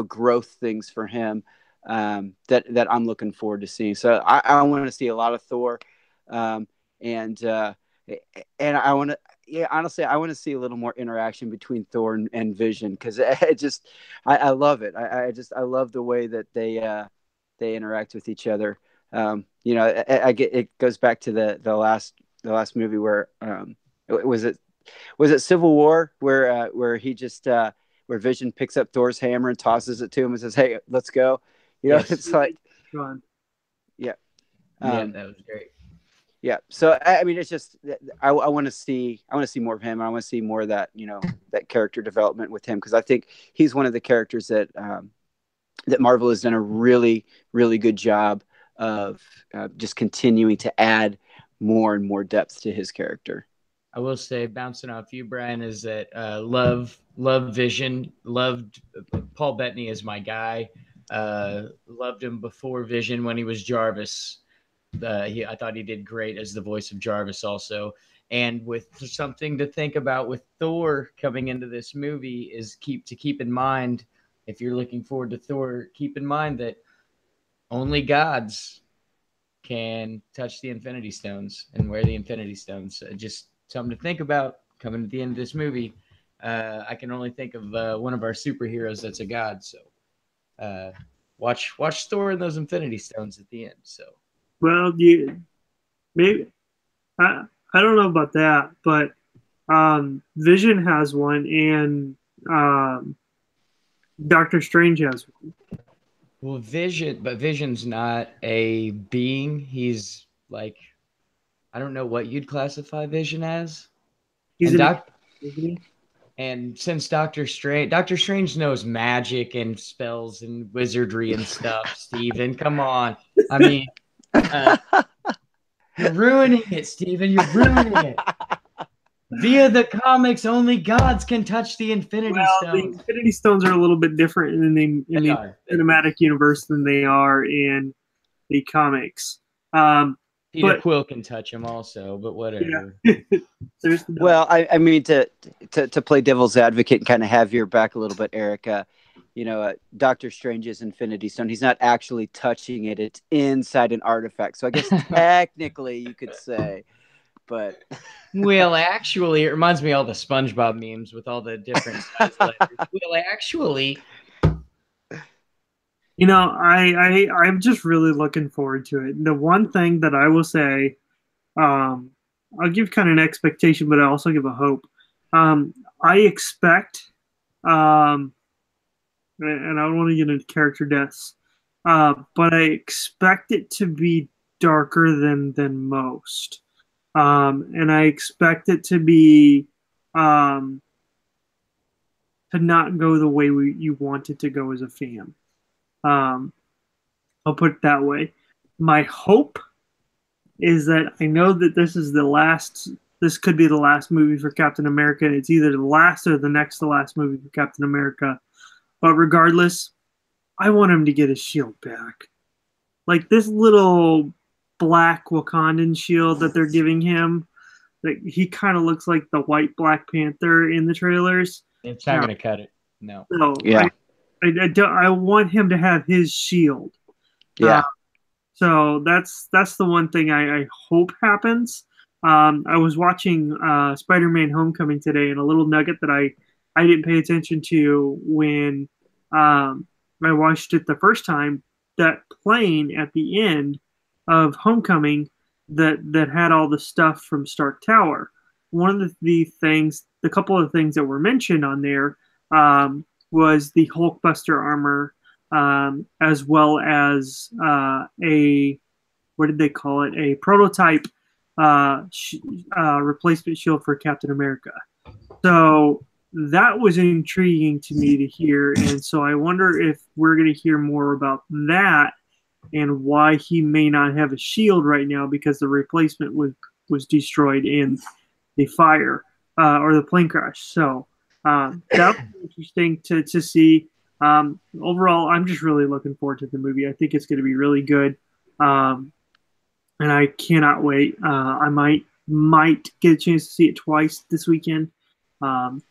growth things for him, that I'm looking forward to seeing. So I want to see a lot of Thor, and I want to. Yeah, honestly, I want to see a little more interaction between Thor and Vision, because I love it. I love the way that they interact with each other. I get it goes back to the last movie where was it Civil War where he just where Vision picks up Thor's hammer and tosses it to him and says, "Hey, let's go." Yes. It's like, Ron. yeah, Yeah, that was great. yeah. So I mean, it's just I want to see more of him. I want to see more of that that character development with him, because I think he's one of the characters that Marvel has done a really really good job of just continuing to add more and more depth to his character. I will say, bouncing off you, Brian, is that love Vision, loved Paul Bettany as my guy. Loved him before Vision when he was Jarvis. I thought he did great as the voice of Jarvis also. And with something to think about with Thor coming into this movie is keep in mind, if you're looking forward to Thor, keep in mind that only gods can touch the Infinity Stones and wear the Infinity Stones. Just something to think about coming to the end of this movie. I can only think of one of our superheroes that's a god. So watch Thor and those Infinity Stones at the end. So. Well, maybe I don't know about that, but Vision has one, and Doctor Strange has one. Well, Vision's not a being. He's like, I don't know what you'd classify Vision as. He's and since Doctor Strange knows magic and spells and wizardry and stuff, Steven, come on. I mean, you're ruining it, Steven. You're ruining it. Via the comics, only gods can touch the Infinity Stones. The Infinity Stones are a little bit different in the cinematic universe than they are in the comics. Peter Quill can touch them also, but whatever. Yeah. Well, I mean, to play devil's advocate and kind of have your back a little bit, Eric, Doctor Strange's Infinity Stone, he's not actually touching it. It's inside an artifact. So I guess technically you could say, but... Well, actually, it reminds me of all the SpongeBob memes with all the different size letters. Well, actually... I'm just really looking forward to it. The one thing that I will say, I'll give kind of an expectation, but I also give a hope. I expect, and I don't want to get into character deaths, but I expect it to be darker than most. And I expect it to be to not go the way you want it to go as a fan. I'll put it that way. My hope is that I know that this could be the last movie for Captain America, and it's either the last or the next to last movie for Captain America. But regardless, I want him to get his shield back. Like this little black Wakandan shield that they're giving him, like he kind of looks like the white Black Panther in the trailers. It's not going to cut it. No. Yeah. I want him to have his shield. Yeah. So that's the one thing I hope happens. I was watching Spider-Man: Homecoming today, and a little nugget that I didn't pay attention to when I watched it the first time. That plane at the end of Homecoming that had all the stuff from Stark Tower. One of the couple of things that were mentioned on there was the Hulkbuster armor, as well as a what did they call it? A prototype replacement shield for Captain America. So that was intriguing to me to hear, and so I wonder if we're going to hear more about that and why he may not have a shield right now because the replacement was destroyed in the fire or the plane crash. So that was interesting to see. Overall, I'm just really looking forward to the movie. I think it's going to be really good, and I cannot wait. I might get a chance to see it twice this weekend.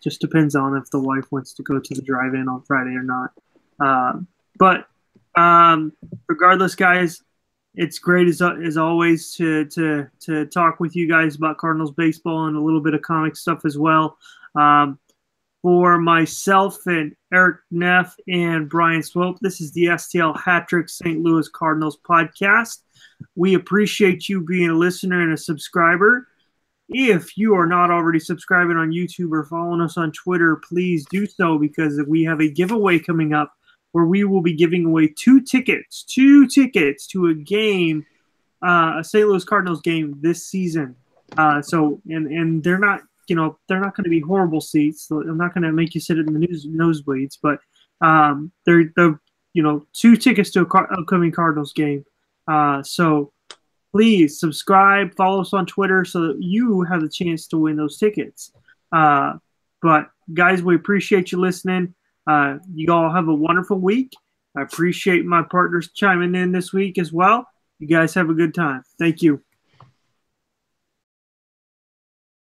Just depends on if the wife wants to go to the drive-in on Friday or not. But regardless, guys, it's great as always to talk with you guys about Cardinals baseball and a little bit of comic stuff as well. For myself and Eric Neff and Brian Swope, this is the STL Hat Trick St. Louis Cardinals podcast. We appreciate you being a listener and a subscriber. If you are not already subscribing on YouTube or following us on Twitter, please do so because we have a giveaway coming up where we will be giving away two tickets to a game, a St. Louis Cardinals game this season. And they're not, they're not going to be horrible seats. So I'm not going to make you sit in the nosebleeds, but they're two tickets to a upcoming Cardinals game. So please subscribe, follow us on Twitter so that you have the chance to win those tickets. But guys, we appreciate you listening. You all have a wonderful week. I appreciate my partners chiming in this week as well. You guys have a good time. Thank you.